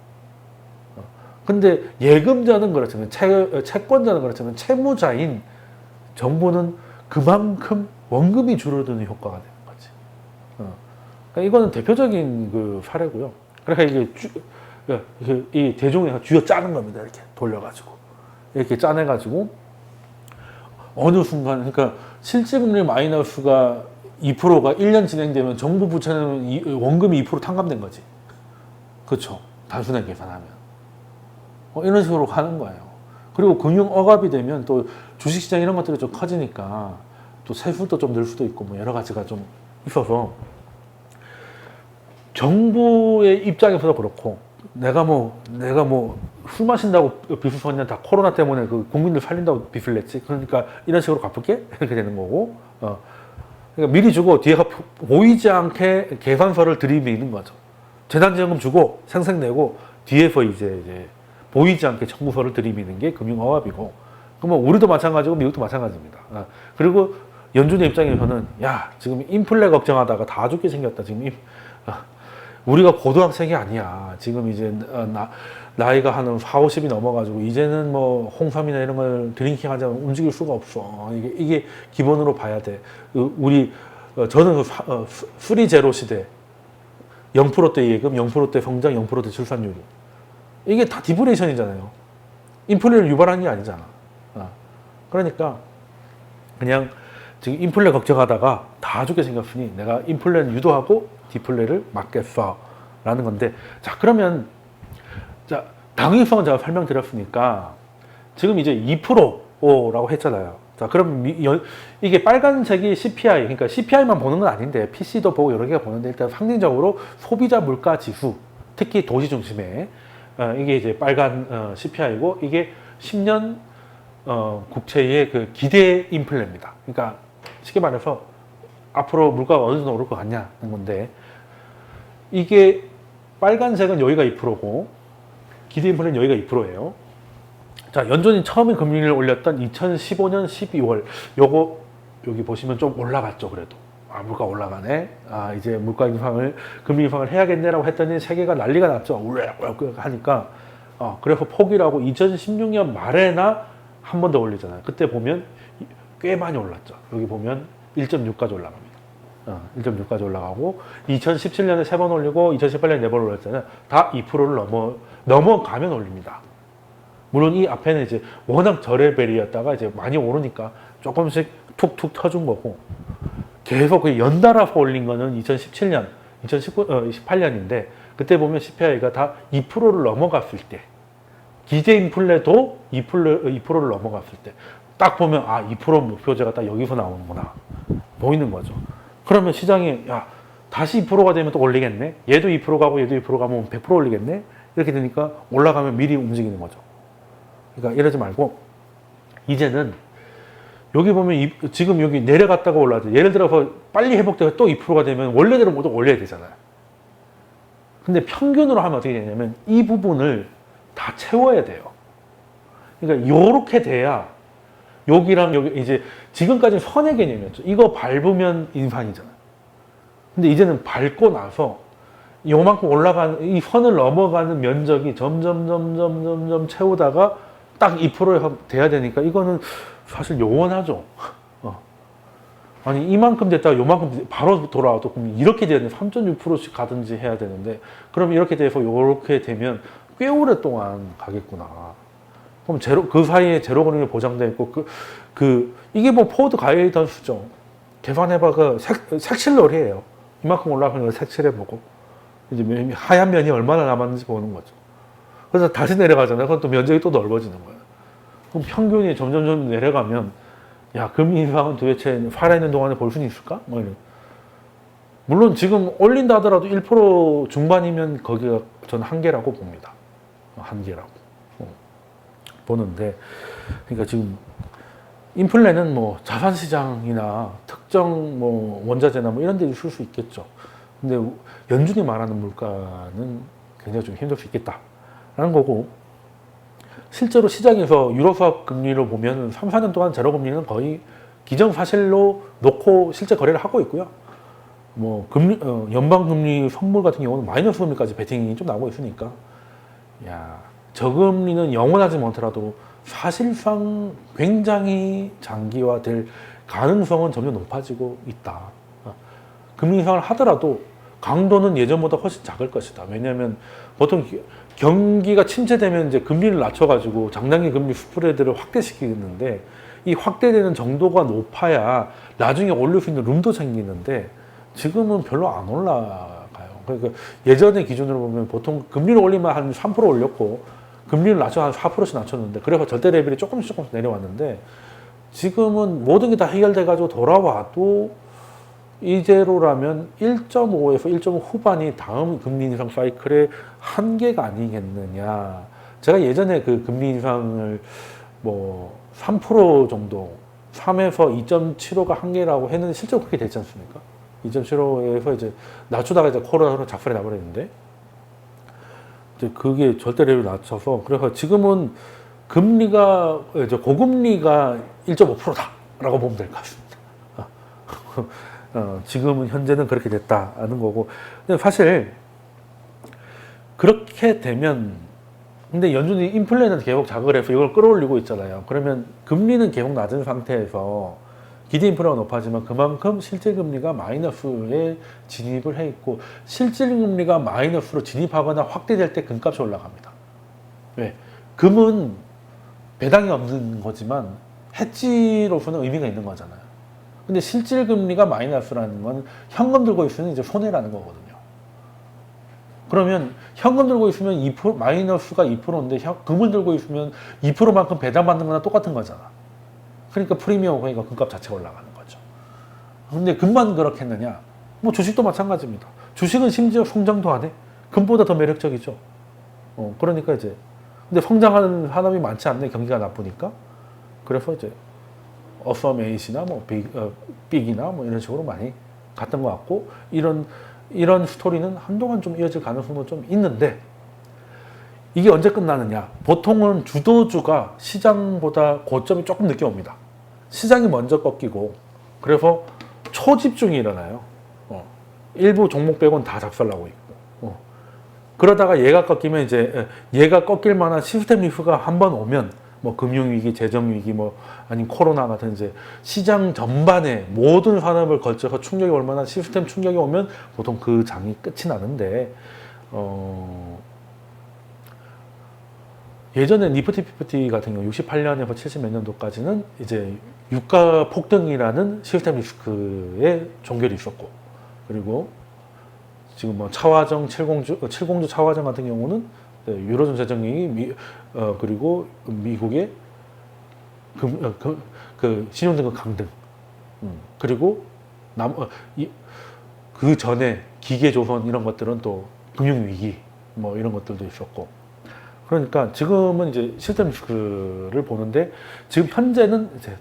근데 예금자는 그렇지만 채권자는 그렇지만 채무자인 정부는 그만큼 원금이 줄어드는 효과가 되는 거지. 그러니까 이거는 대표적인 그 사례고요. 그러니까 이게 이 대종에서 쥐어 짜는 겁니다. 이렇게 돌려가지고 이렇게 짜내가지고 어느 순간 그러니까 실질금리 마이너스가 2%가 1년 진행되면 정부 부채는 원금이 2% 탕감된 거지. 그렇죠. 단순하게 계산하면. 이런 식으로 하는 거예요. 그리고 금융 억압이 되면 또 주식시장 이런 것들이 좀 커지니까 또 세수도 좀 늘 수도 있고 뭐 여러 가지가 좀 있어서 정부의 입장에서도 그렇고 내가 술 마신다고 빚을 졌냐 다 코로나 때문에 그 국민들 살린다고 빚을 냈지. 그러니까 이런 식으로 갚을게 이렇게 되는 거고. 그러니까 미리 주고 뒤에가 보이지 않게 계산서를 들이미는 거죠. 재난지원금 주고 생색내고 뒤에서 이제 보이지 않게 청구서를 들이미는 게 금융억압이고. 그러면 우리도 마찬가지고 미국도 마찬가지입니다. 그리고 연준의 입장에서는 야 지금 인플레 걱정하다가 다 죽게 생겼다. 지금 우리가 고등학생이 아니야. 지금 이제 나이가 한 40, 50이 넘어가지고 이제는 뭐 홍삼이나 이런 걸 드링킹 하자면 움직일 수가 없어. 이게 기본으로 봐야 돼. 저는 수리 제로 시대 0%대 예금, 0%대 성장, 0%대 출산율이 이게 다 디플레이션이잖아요. 인플레를 유발한 게 아니잖아. 그러니까 그냥 지금 인플레 걱정하다가 다 죽게 생겼으니 내가 인플레는 유도하고 디플레를 막겠어 라는 건데, 자 그러면 자 당위성은 제가 설명드렸으니까 지금 이제 2%라고 했잖아요. 자, 그럼 이게 빨간색이 CPI, 그러니까 CPI만 보는 건 아닌데 PC도 보고 여러 개가 보는데 일단 상징적으로 소비자 물가 지수, 특히 도시 중심에 이게 이제 빨간 CPI고 이게 10년 국채의 그 기대 인플레입니다. 그러니까 쉽게 말해서 앞으로 물가가 어느 정도 오를 것 같냐는 건데 이게 빨간색은 여기가 2%고 기대 인플레는 여기가 2%예요. 자, 연준이 처음에 금리를 올렸던 2015년 12월 요거 여기 보시면 좀 올라갔죠. 그래도 물가 올라가네. 이제 물가 인상을 금리 인상을 해야겠네라고 했더니 세계가 난리가 났죠. 울렁울렁 하니까 그래서 포기라고 2016년 말에나 한 번 더 올리잖아요. 그때 보면 꽤 많이 올랐죠. 여기 보면 1.6까지 올라갑니다. 1.6까지 올라가고 2017년에 3번 올리고 2018년에 4번 올렸잖아요. 다 2%를 넘어가면 올립니다. 물론 이 앞에는 이제 워낙 저레벨이었다가 이제 많이 오르니까 조금씩 툭툭 터준 거고 계속 그 연달아서 올린 거는 2017년, 2018년인데 그때 보면 CPI가 다 2%를 넘어갔을 때 기재 인플레도 2%를 넘어갔을 때 딱 보면 2% 목표제가 딱 여기서 나오는구나 보이는 거죠. 그러면 시장이 다시 2%가 되면 또 올리겠네. 얘도 2% 가고 얘도 2% 가면 100% 올리겠네. 이렇게 되니까 올라가면 미리 움직이는 거죠. 그러니까 이러지 말고 이제는 여기 보면 지금 여기 내려갔다가 올라가죠. 예를 들어서 빨리 회복되고 또 2%가 되면 원래대로 모두 올려야 되잖아요. 근데 평균으로 하면 어떻게 되냐면 이 부분을 다 채워야 돼요. 그러니까 요렇게 돼야 여기랑 여기 이제 지금까지는 선의 개념이었죠. 이거 밟으면 인상이잖아요. 근데 이제는 밟고 나서 요만큼 올라가는 이 선을 넘어가는 면적이 점점 채우다가 딱 2%에 돼야 되니까 이거는 사실 요원하죠. 아니 이만큼 됐다가 요만큼 바로 돌아와도 그럼 이렇게 돼야 되는데 3.6%씩 가든지 해야 되는데 그럼 이렇게 돼서 요렇게 되면 꽤 오랫동안 가겠구나. 그럼 그 사이에 제로 금리 보장돼 있고 이게 뭐 포워드 가이던스죠. 계산해봐 그 색칠놀이에요. 이만큼 올라가는 걸 색칠해보고 이제 하얀 면이 얼마나 남았는지 보는 거죠. 그래서 다시 내려가잖아요. 그럼 또 면적이 또 넓어지는 거예요. 그럼 평균이 점점 내려가면 금리 인상은 도대체 살아있는 동안에 볼 수는 있을까? 물론 지금 올린다 하더라도 1% 중반이면 거기가 저는 한계라고 봅니다. 한계라고 보는데 그러니까 지금 인플레는 뭐 자산시장이나 특정 뭐 원자재나 뭐 이런 데 있을 수 있겠죠. 근데 연준이 말하는 물가는 굉장히 좀 힘들 수 있겠다라는 거고 실제로 시장에서 유로수학 금리로 보면 3, 4년 동안 제로 금리는 거의 기정사실로 놓고 실제 거래를 하고 있고요. 뭐 금리 연방금리 선물 같은 경우는 마이너스 금리까지 베팅이 좀 나오고 있으니까 저금리는 영원하지 못하더라도 사실상 굉장히 장기화될 가능성은 점점 높아지고 있다. 금리 인상을 하더라도 강도는 예전보다 훨씬 작을 것이다. 왜냐하면 보통 경기가 침체되면 이제 금리를 낮춰가지고 장단기 금리 스프레드를 확대시키는데 이 확대되는 정도가 높아야 나중에 올릴 수 있는 룸도 생기는데 지금은 별로 안 올라가요. 그러니까 예전의 기준으로 보면 보통 금리를 올리면 한 3% 올렸고 금리를 낮춰 한 4%씩 낮췄는데 그래서 절대 레벨이 조금씩 내려왔는데 지금은 모든 게 다 해결돼 가지고 돌아와도 이대로라면 1.5에서 1.5 후반이 다음 금리 인상 사이클의 한계가 아니겠느냐. 제가 예전에 그 금리 인상을 뭐 3% 정도 3에서 2.75가 한계라고 했는데 실제로 그렇게 됐지 않습니까? 2.75에서 이제 낮추다가 이제 코로나로 작살이 나버렸는데 이제 그게 절대를 낮춰서 그래서 지금은 금리가 이제 고금리가 1.5%다라고 보면 될 것 같습니다. 지금은 현재는 그렇게 됐다는 거고 근데 사실 그렇게 되면 근데 연준이 인플레는 계속 자극을 해서 이걸 끌어올리고 있잖아요. 그러면 금리는 계속 낮은 상태에서 기대 인플레가 높아지면 그만큼 실질 금리가 마이너스에 진입을 해 있고 실질 금리가 마이너스로 진입하거나 확대될 때 금값이 올라갑니다. 왜? 금은 배당이 없는 거지만 해지로서는 의미가 있는 거잖아요. 근데 실질 금리가 마이너스라는 건 현금 들고 있으면 이제 손해라는 거거든요. 그러면 현금 들고 있으면 2% 마이너스가 2%인데 금을 들고 있으면 2%만큼 배당받는 거나 똑같은 거잖아. 그러니까 프리미엄 그러니까 금값 자체가 올라가는 거죠. 근데 금만 그렇겠느냐? 뭐 주식도 마찬가지입니다. 주식은 심지어 성장도 안 해. 금보다 더 매력적이죠. 그러니까 이제 근데 성장하는 산업이 많지 않네. 경기가 나쁘니까. 그래서 이제 어서메이시나 뭐 빅이나 뭐 이런 식으로 많이 갔던 것 같고 이런 스토리는 한동안 좀 이어질 가능성도 좀 있는데 이게 언제 끝나느냐? 보통은 주도주가 시장보다 고점이 조금 늦게 옵니다. 시장이 먼저 꺾이고 그래서 초집중이 일어나요. 일부 종목 빼고는 다 작살나고 있고 그러다가 얘가 꺾이면 이제 얘가 꺾일 만한 시스템 리스크가 한 번 오면 뭐 금융위기, 재정위기, 뭐 아니면 코로나 같은 이제 시장 전반에 모든 산업을 걸쳐서 충격이 올 만한 시스템 충격이 오면 보통 그 장이 끝이 나는데 예전에 니프티 피프티 같은 경우 68년에서 70 몇 년도까지는 이제 유가 폭등이라는 시스템 리스크에 종결이 있었고 그리고 지금 뭐 차화정 70주 차화정 같은 경우는 유로존 재정위기 그리고 미국의 그 신용등급 강등 그리고 그 전에 기계조선 이런 것들은 또 금융위기 뭐 이런 것들도 있었고 그러니까 지금은 이제 시스템 리스크를 보는데 지금 현재는 이제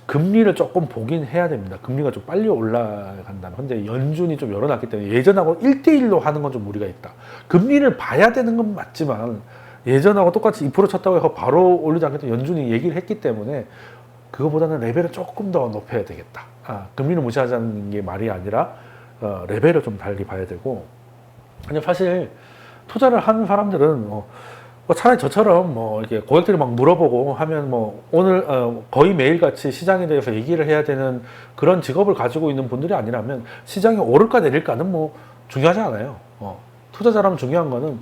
금리를 조금 보긴 해야 됩니다. 금리가 좀 빨리 올라간다는. 근데 연준이 좀 열어놨기 때문에 예전하고 1대1로 하는 건 좀 무리가 있다. 금리를 봐야 되는 건 맞지만 예전하고 똑같이 2% 쳤다고 해서 바로 올리지 않겠다. 연준이 얘기를 했기 때문에 그거보다는 레벨을 조금 더 높여야 되겠다. 금리를 무시하자는 게 말이 아니라 레벨을 좀 달리 봐야 되고 근데 사실 투자를 하는 사람들은 뭐 차라리 저처럼 뭐 이렇게 고객들이 막 물어보고 하면 뭐 오늘 거의 매일같이 시장에 대해서 얘기를 해야 되는 그런 직업을 가지고 있는 분들이 아니라면 시장이 오를까 내릴까는 뭐 중요하지 않아요. 투자자라면 중요한 거는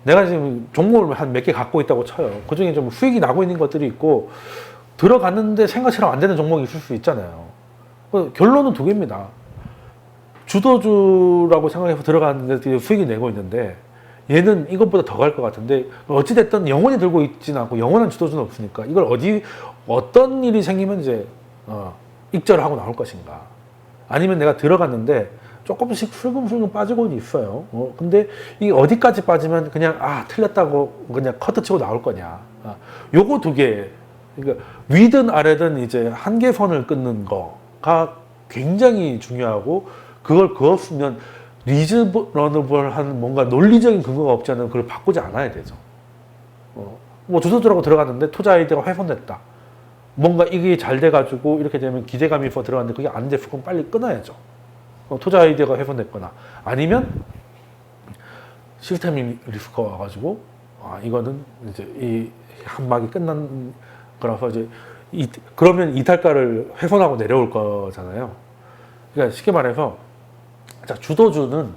내가 지금 종목을 한 몇 개 갖고 있다고 쳐요. 그 중에 좀 수익이 나고 있는 것들이 있고 들어갔는데 생각처럼 안 되는 종목이 있을 수 있잖아요. 결론은 두 개입니다. 주도주라고 생각해서 들어갔는데 수익이 내고 있는데 얘는 이것보다 더 갈 것 같은데 어찌됐든 영원히 들고 있지는 않고 영원한 주도주는 없으니까 이걸 어떤 일이 생기면 이제 익절하고 나올 것인가 아니면 내가 들어갔는데 조금씩 슬금슬금 빠지고는 있어요. 근데 이게 어디까지 빠지면 그냥 틀렸다고 그냥 커트 치고 나올 거냐 요거 두 개 그러니까 위든 아래든 이제 한계선을 끊는 거가 굉장히 중요하고 그걸 그었으면 리즈너블한 뭔가 논리적인 근거가 없지 않으면 그걸 바꾸지 않아야 되죠. 뭐 주도주라고 들어갔는데 투자 아이디어가 훼손됐다. 뭔가 이게 잘 돼가지고 이렇게 되면 기대감이 있어 들어갔는데 그게 안 됐어. 그럼 빨리 끊어야죠. 투자 아이디어가 훼손됐거나 아니면 시스템 리스크가 와가지고 이거는 이제 이 한막이 끝난 거라서 이제 그러면 이탈가를 훼손하고 내려올 거잖아요. 그러니까 쉽게 말해서 자, 주도주는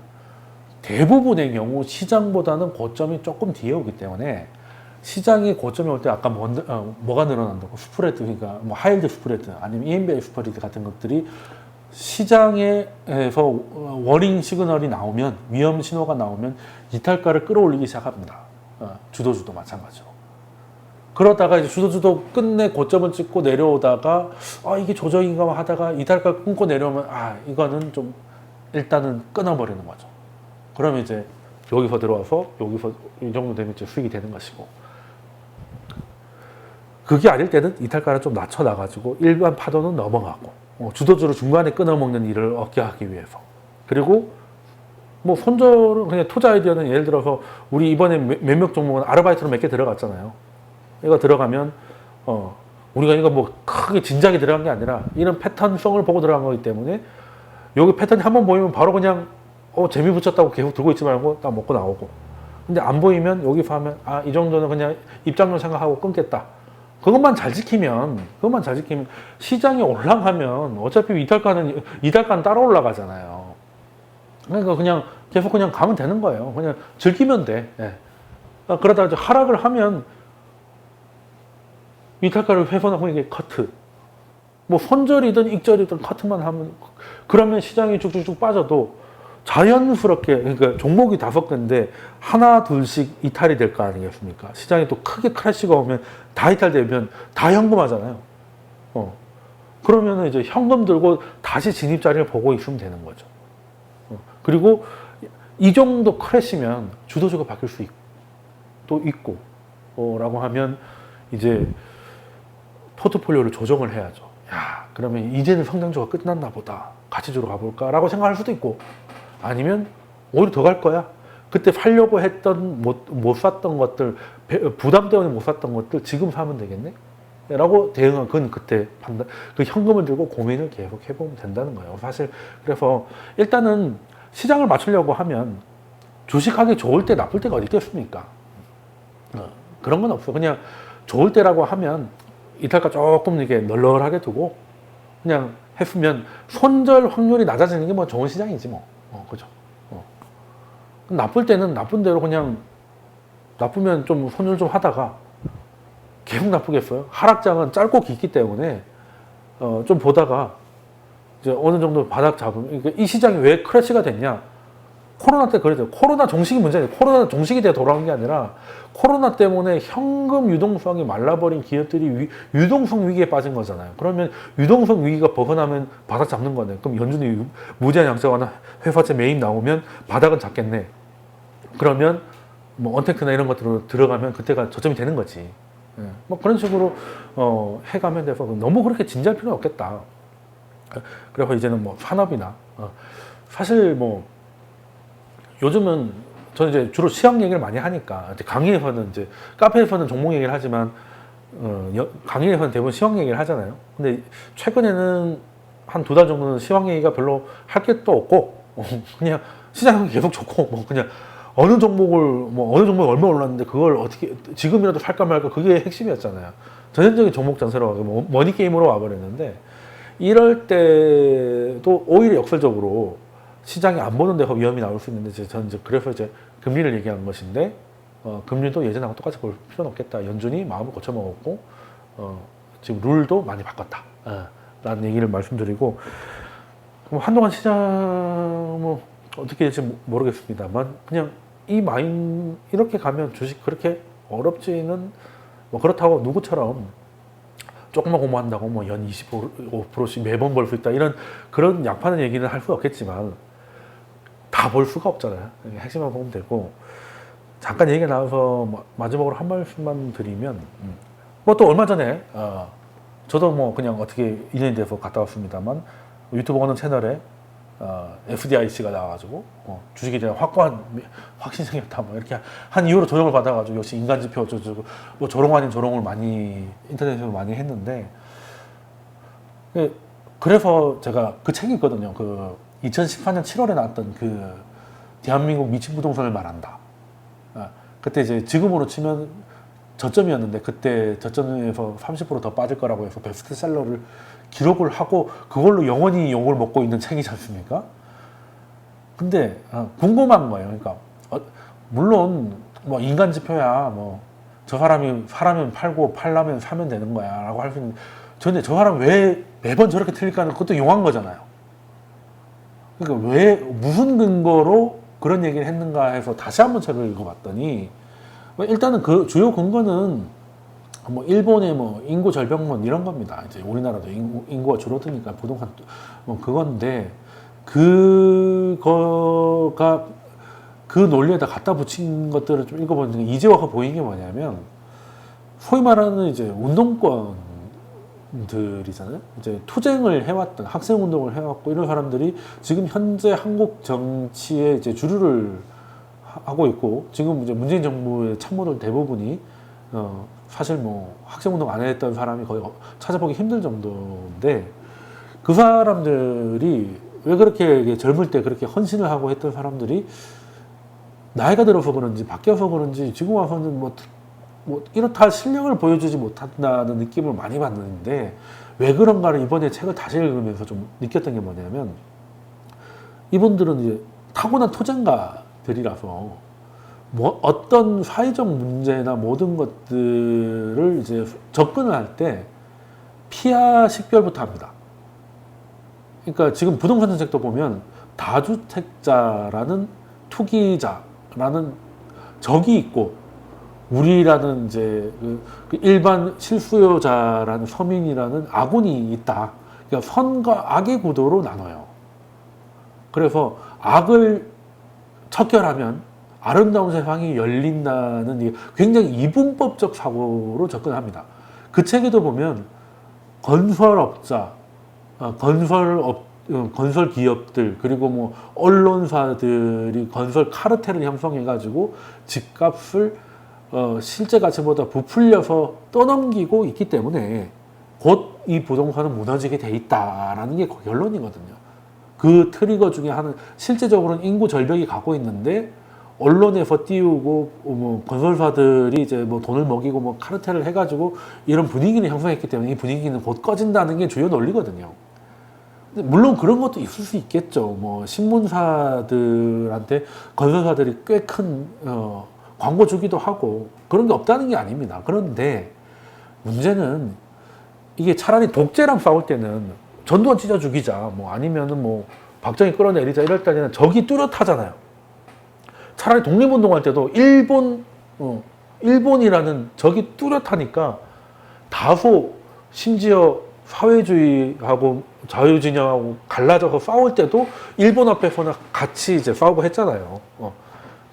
대부분의 경우 시장보다는 고점이 조금 뒤에 오기 때문에 시장이 고점이 올 때 아까 뭐가 늘어난다고 스프레드 그러니까 뭐 하이힐드 스프레드 아니면 EMBI 스프레드 같은 것들이 시장에서 워닝 시그널이 나오면 위험 신호가 나오면 이탈가를 끌어올리기 시작합니다. 주도주도 마찬가지로. 그러다가 이제 주도주도 끝내 고점을 찍고 내려오다가 이게 조정인가 하다가 이탈가 끊고 내려오면 이거는 좀 일단은 끊어버리는 거죠. 그러면 이제 여기서 들어와서 여기서 이 정도 되면 이제 수익이 되는 것이고 그게 아닐 때는 이탈가를 좀 낮춰놔가지고 일반 파도는 넘어가고 주도주를 중간에 끊어먹는 일을 얻게 하기 위해서 그리고 뭐 손절은 그냥 투자 아이디어는 예를 들어서 우리 이번에 몇몇 종목은 아르바이트로 몇 개 들어갔잖아요. 이거 들어가면 우리가 이거 뭐 크게 진작에 들어간 게 아니라 이런 패턴성을 보고 들어간 거기 때문에 여기 패턴이 한번 보이면 바로 그냥 재미 붙였다고 계속 들고 있지 말고 딱 먹고 나오고 근데 안 보이면 여기서 하면 이 정도는 그냥 입장료 생각하고 끊겠다. 그것만 잘 지키면 시장이 올라가면 어차피 이탈가는 따라 올라가잖아요. 그러니까 그냥 계속 그냥 가면 되는 거예요. 그냥 즐기면 돼. 그러다가 이제 하락을 하면 이탈가를 훼손하고 이게 커트. 뭐 손절이든 익절이든 커트만 하면 그러면 시장이 쭉쭉쭉 빠져도 자연스럽게 그러니까 종목이 5개인데 하나 둘씩 이탈이 될 거 아니겠습니까? 시장이 또 크게 크래시가 오면 다 이탈되면 다 현금하잖아요. 그러면 이제 현금 들고 다시 진입 자리를 보고 있으면 되는 거죠. 그리고 이 정도 크래시면 주도주가 바뀔 수도 있고 라고 하면 이제 포트폴리오를 조정을 해야죠. 야, 그러면 이제는 성장주가 끝났나 보다. 가치주로 가볼까? 라고 생각할 수도 있고, 아니면 오히려 더 갈 거야. 그때 살려고 했던, 못 샀던 것들, 부담 때문에 못 샀던 것들 지금 사면 되겠네? 라고 대응한 건 그때 판단, 그 현금을 들고 고민을 계속 해보면 된다는 거예요. 사실, 그래서 일단은 시장을 맞추려고 하면 주식하기 좋을 때 나쁠 때가 어디 있겠습니까? 그런 건 없어. 그냥 좋을 때라고 하면 이탈가 조금 이게 널널하게 두고 그냥 했으면 손절 확률이 낮아지는 게 뭐 좋은 시장이지 뭐. 그죠. 나쁠 때는 나쁜 대로 그냥 나쁘면 좀 손절 좀 하다가 계속 나쁘겠어요. 하락장은 짧고 깊기 때문에 좀 보다가 이제 어느 정도 바닥 잡으면 그러니까 이 시장이 왜 크래시가 됐냐? 코로나 때 그랬죠. 코로나 종식이 문제예요. 코로나 종식이 돼 돌아온 게 아니라 코로나 때문에 현금 유동성이 말라버린 기업들이 유동성 위기에 빠진 거잖아요. 그러면 유동성 위기가 벗어나면 바닥 잡는 거네. 그럼 연준이 무제한 양적완화 회사채 매입 나오면 바닥은 잡겠네. 그러면 뭐 언택트나 이런 것들로 들어가면 그때가 저점이 되는 거지. 뭐 그런 식으로 해가면 돼서 너무 그렇게 진지할 필요는 없겠다. 그래서 이제는 뭐 산업이나 사실 뭐 요즘은 저는 이제 주로 시황 얘기를 많이 하니까 이제 강의에서는 이제 카페에서는 종목 얘기를 하지만 강의에서는 대부분 시황 얘기를 하잖아요. 근데 최근에는 한 2달 정도는 시황 얘기가 별로 할 게 또 없고 그냥 시장은 계속 좋고 뭐 그냥 어느 종목이 얼마 올랐는데 그걸 어떻게 지금이라도 살까 말까 그게 핵심이었잖아요. 전형적인 종목 전세로 머니 게임으로 와버렸는데 이럴 때도 오히려 역설적으로 시장이 안 보는 데서 위험이 나올 수 있는데 저는 이제 그래서 이제 금리를 얘기한 것인데 금리도 예전하고 똑같이 볼 필요는 없겠다. 연준이 마음을 고쳐먹었고 지금 룰도 많이 바꿨다. 라는 얘기를 말씀드리고 그럼 한동안 시장 뭐 어떻게 될지 모르겠습니다만 그냥 이렇게 가면 주식 그렇게 어렵지는 뭐 그렇다고 누구처럼 조금만 공부한다고 뭐 연 25%씩 매번 벌 수 있다 이런 그런 약파는 얘기는 할 수 없겠지만 다 볼 수가 없잖아요. 핵심만 보면 되고 잠깐 얘기가 나와서 마지막으로 한 말씀만 드리면 뭐 또 얼마 전에 저도 뭐 그냥 어떻게 인연이 돼서 갔다 왔습니다만 유튜브 어느 채널에 FDIC가 나와가지고 주식에 대한 확고한 확신이 생겼다 뭐 이렇게 한 이후로 조정을 받아가지고 역시 인간지표 어쩌고 뭐 조롱 아닌 조롱을 많이 인터넷에서 많이 했는데 그래서 제가 그 책이 있거든요. 그 2014년 7월에 나왔던 그 대한민국 미친 부동산을 말한다. 그때 이제 지금으로 치면 저점이었는데 그때 저점에서 30% 더 빠질 거라고 해서 베스트셀러를 기록을 하고 그걸로 영원히 욕을 먹고 있는 책이지 않습니까? 근데 궁금한 거예요. 그러니까 물론 뭐 인간 지표야 뭐 저 사람이 사라면 팔고 팔라면 사면 되는 거야라고 할 수 있는데 근데 저 사람 왜 매번 저렇게 틀릴까는 그것도 용한 거잖아요. 그러니까 왜 무슨 근거로 그런 얘기를 했는가 해서 다시 한번 책을 읽어봤더니 일단은 그 주요 근거는 뭐 일본의 뭐 인구 절벽론 이런 겁니다. 이제 우리나라도 인구가 줄어드니까 부동산 뭐 그건데 그거가 그 논리에다 갖다 붙인 것들을 좀 읽어보니까 이제 와서 보이는 게 뭐냐면 소위 말하는 이제 운동권들이잖아요. 이제 투쟁을 해왔던 학생 운동을 해왔고 이런 사람들이 지금 현재 한국 정치에 이제 주류를 하고 있고 지금 이제 문재인 정부의 참모들 대부분이 사실 뭐 학생운동 안 했던 사람이 거의 찾아보기 힘들 정도인데 그 사람들이 왜 그렇게 젊을 때 그렇게 헌신을 하고 했던 사람들이 나이가 들어서 그런지 바뀌어서 그런지 지금 와서는 뭐 이렇다 실력을 보여주지 못한다는 느낌을 많이 받는데 왜 그런가를 이번에 책을 다시 읽으면서 좀 느꼈던 게 뭐냐면 이분들은 이제 타고난 토쟁가들이라서 뭐 어떤 사회적 문제나 모든 것들을 이제 접근을 할 때 피하 식별부터 합니다. 그러니까 지금 부동산 정책도 보면 다주택자라는 투기자라는 적이 있고 우리라는 이제 그 일반 실수요자라는 서민이라는 아군이 있다. 그러니까 선과 악의 구도로 나눠요. 그래서 악을 척결하면 아름다운 세상이 열린다는 굉장히 이분법적 사고로 접근합니다. 그 책에도 보면 건설업자, 건설 기업들 그리고 뭐 언론사들이 건설 카르텔을 형성해가지고 집값을 실제 가치보다 부풀려서 떠넘기고 있기 때문에 곧 이 부동산은 무너지게 돼 있다라는 게 결론이거든요. 그 트리거 중에 하나는 실제적으로는 인구 절벽이 가고 있는데 언론에서 띄우고 뭐 건설사들이 이제 뭐 돈을 먹이고 뭐 카르텔을 해가지고 이런 분위기를 형성했기 때문에 이 분위기는 곧 꺼진다는 게 주요 논리거든요. 물론 그런 것도 있을 수 있겠죠. 뭐 신문사들한테 건설사들이 꽤 큰 광고 주기도 하고 그런 게 없다는 게 아닙니다. 그런데 문제는 이게 차라리 독재랑 싸울 때는 전두환 찢어 죽이자 뭐 아니면은 뭐 박정희 끌어내리자 이럴 때는 적이 뚜렷하잖아요. 차라리 독립운동할 때도 일본이라는 적이 뚜렷하니까 다소 심지어 사회주의하고 자유진영하고 갈라져서 싸울 때도 일본 앞에서는 같이 이제 싸우고 했잖아요.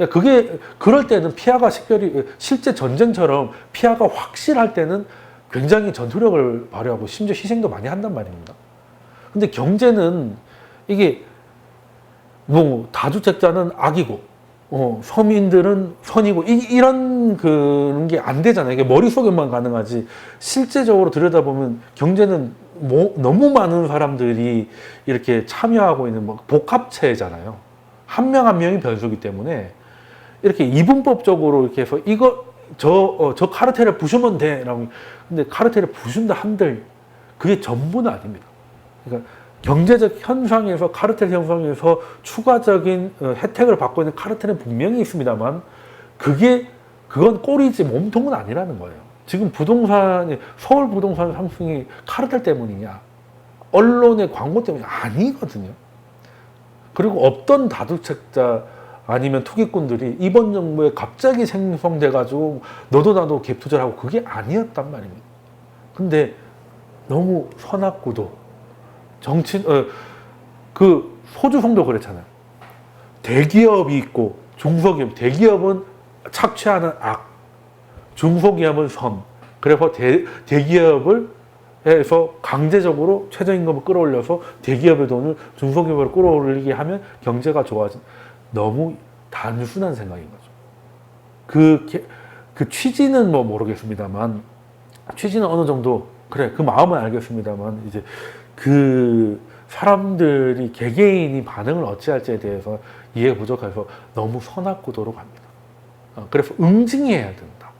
그게 그럴 때는 피아가 식별이 실제 전쟁처럼 피아가 확실할 때는 굉장히 전투력을 발휘하고 심지어 희생도 많이 한단 말입니다. 근데 경제는 이게 뭐 다주택자는 악이고 서민들은 선이고 이런 그런 게 안 되잖아요. 이게 머릿속에만 가능하지 실제적으로 들여다보면 경제는 너무 많은 사람들이 이렇게 참여하고 있는 뭐 복합체잖아요. 한 명 한 명이 변수기 때문에 이렇게 이분법적으로 이렇게 해서 저 카르텔을 부수면 돼 라고. 근데 카르텔을 부순다 한들 그게 전부는 아닙니다. 그러니까 경제적 현상에서 카르텔 형성에서 추가적인 혜택을 받고 있는 카르텔은 분명히 있습니다만 그건 꼴이지 몸통은 아니라는 거예요. 지금 서울 부동산 상승이 카르텔 때문이냐 언론의 광고 때문이 아니거든요. 그리고 없던 다주택자 아니면 투기꾼들이 이번 정부에 갑자기 생성돼가지고 너도 나도 갭 투자를 하고 그게 아니었단 말입니다. 근데 너무 선악구도 그 소주성도 그랬잖아요. 대기업이 있고 중소기업, 대기업은 착취하는 악, 중소기업은 선. 그래서 대기업을 해서 강제적으로 최저임금을 끌어올려서 대기업의 돈을 중소기업으로 끌어올리게 하면 경제가 좋아진. 너무 단순한 생각인 거죠. 그 취지는 뭐 모르겠습니다만, 취지는 어느 정도, 그래, 그 마음은 알겠습니다만, 이제 그 사람들이 개개인이 반응을 어찌할지에 대해서 이해 부족해서 너무 선악구도로 갑니다. 그래서 응징해야 된다.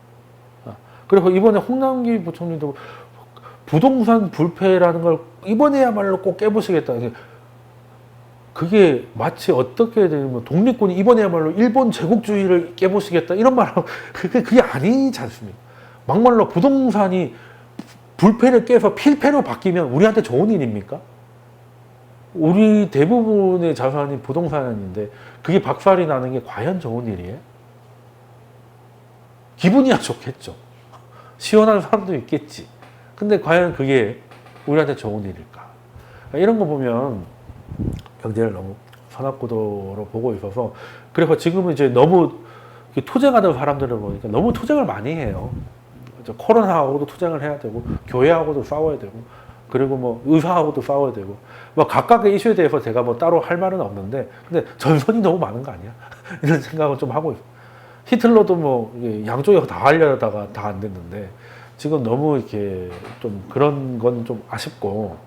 그래서 이번에 홍남기 부총리도 부동산 불패라는 걸 이번에야말로 꼭 깨부시겠다. 그게 마치 어떻게 되면 독립군이 이번에야말로 일본 제국주의를 깨부시겠다 이런 말하고 그게 아니지 않습니까? 막말로 부동산이 불패를 깨서 필패로 바뀌면 우리한테 좋은 일입니까? 우리 대부분의 자산이 부동산인데 그게 박살이 나는 게 과연 좋은 일이에요? 기분이야 좋겠죠. 시원한 사람도 있겠지. 근데 과연 그게 우리한테 좋은 일일까? 이런 거 보면 경제를 너무 선악구도로 보고 있어서 그래서 지금은 이제 너무 투쟁하는 사람들을 보니까 너무 투쟁을 많이 해요. 코로나하고도 투쟁을 해야 되고 교회하고도 싸워야 되고 그리고 뭐 의사하고도 싸워야 되고 뭐 각각의 이슈에 대해서 제가 뭐 따로 할 말은 없는데 근데 전선이 너무 많은 거 아니야? 이런 생각을 좀 하고 있어요. 히틀러도 뭐 양쪽에 다 하려다가 다 안 됐는데 지금 너무 이렇게 좀 그런 건 좀 아쉽고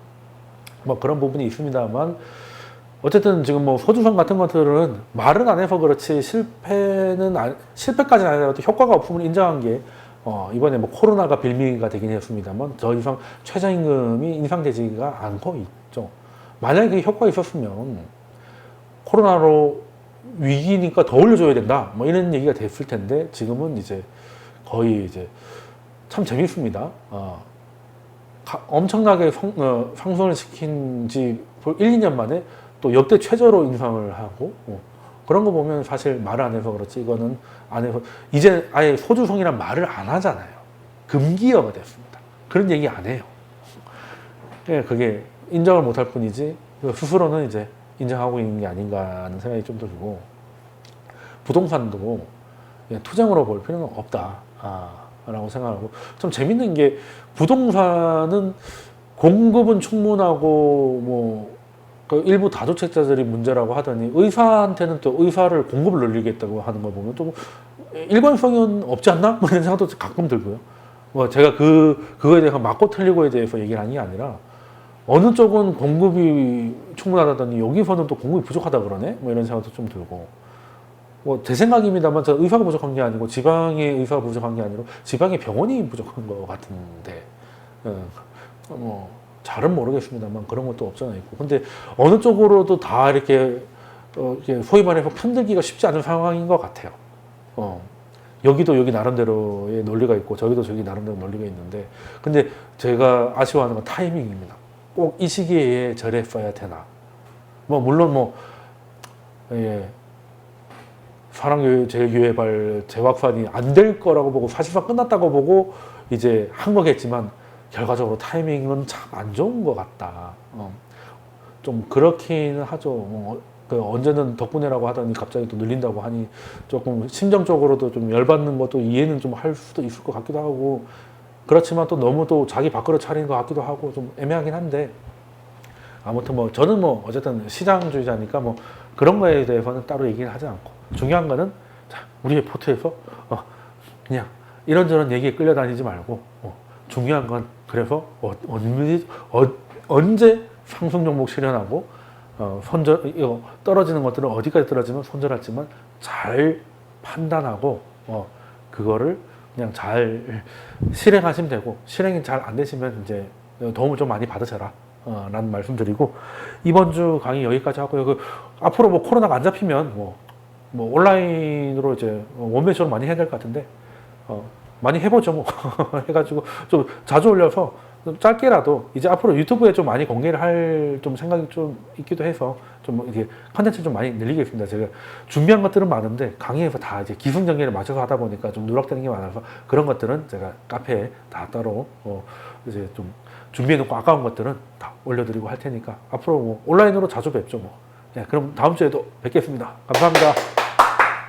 뭐 그런 부분이 있습니다만 어쨌든 지금 뭐 소주성 같은 것들은 말은 안 해서 그렇지 실패까지는 아니더라도 효과가 없음을 인정한 게 이번에 뭐 코로나가 빌미가 되긴 했습니다만 더 이상 최저임금이 인상되지가 않고 있죠. 만약에 그게 효과가 있었으면 코로나로 위기니까 더 올려줘야 된다 뭐 이런 얘기가 됐을 텐데 지금은 이제 거의 이제 참 재밌습니다. 엄청나게 상승을 시킨 지 1, 2년 만에 또 역대 최저로 인상을 하고 그런 거 보면 사실 말을 안 해서 그렇지 이거는 안 해서 이제 아예 소주성이란 말을 안 하잖아요. 금기어가 됐습니다. 그런 얘기 안 해요. 그게 인정을 못할 뿐이지 스스로는 이제 인정하고 있는 게 아닌가 하는 생각이 좀 들고 부동산도 투쟁으로 볼 필요는 없다 라고 생각하고 좀 재밌는 게 부동산은 공급은 충분하고 뭐 그 일부 다주택자들이 문제라고 하더니 의사한테는 또 의사를 공급을 늘리겠다고 하는 걸 보면 또 일관성은 없지 않나? 뭐 이런 생각도 가끔 들고요. 뭐 제가 그거에 대해서 맞고 틀리고에 대해서 얘기를 하는 게 아니라 어느 쪽은 공급이 충분하다더니 여기서는 또 공급이 부족하다 그러네? 뭐 이런 생각도 좀 들고 뭐 제 생각입니다만 저 의사가 부족한 게 아니고 지방의 의사가 부족한 게 아니라 지방의 병원이 부족한 것 같은데 뭐 잘은 모르겠습니다만 그런 것도 없잖아 있고 근데 어느 쪽으로도 다 이렇게 소위 말해서 편들기가 쉽지 않은 상황인 것 같아요. 여기도 여기 나름대로의 논리가 있고 저기도 저기 나름대로 논리가 있는데 근데 제가 아쉬워하는 건 타이밍입니다. 꼭 이 시기에 저랬어야 되나? 뭐 물론 뭐 사랑제일교회발 재확산이 안 될 거라고 보고 사실상 끝났다고 보고 이제 한 거겠지만 결과적으로 타이밍은 참 안 좋은 것 같다. 좀 그렇기는 하죠. 언제는 덕분에라고 하더니 갑자기 또 늘린다고 하니 조금 심정적으로도 좀 열받는 것도 이해는 좀 할 수도 있을 것 같기도 하고 그렇지만 또 너무 또 자기 밖으로 차리는 것 같기도 하고 좀 애매하긴 한데 아무튼 뭐 저는 뭐 어쨌든 시장주의자니까 뭐 그런 거에 대해서는 따로 얘기는 하지 않고 중요한 거는 자, 우리의 포트에서 그냥 이런저런 얘기에 끌려다니지 말고 중요한 건 그래서 언제 상승 종목 실현하고 떨어지는 것들은 어디까지 떨어지면 손절했지만 잘 판단하고 그거를 그냥 잘 실행하시면 되고 실행이 잘 안 되시면 이제 도움을 좀 많이 받으셔라 라는 말씀 드리고 이번 주 강의 여기까지 하고요. 앞으로 뭐 코로나가 안 잡히면 뭐 온라인으로 이제 원맨쇼를 많이 해야 될 것 같은데 많이 해보죠 뭐 해가지고 좀 자주 올려서 좀 짧게라도 이제 앞으로 유튜브에 좀 많이 공개를 할 좀 생각이 좀 있기도 해서 좀 이게 컨텐츠 좀 많이 늘리겠습니다. 제가 준비한 것들은 많은데 강의에서 다 이제 기승전결에 맞춰서 하다 보니까 좀 누락되는 게 많아서 그런 것들은 제가 카페에 다 따로 이제 좀 준비해놓고 아까운 것들은 다 올려드리고 할 테니까 앞으로 뭐 온라인으로 자주 뵙죠 뭐. 네, 그럼 다음 주에도 뵙겠습니다. 감사합니다.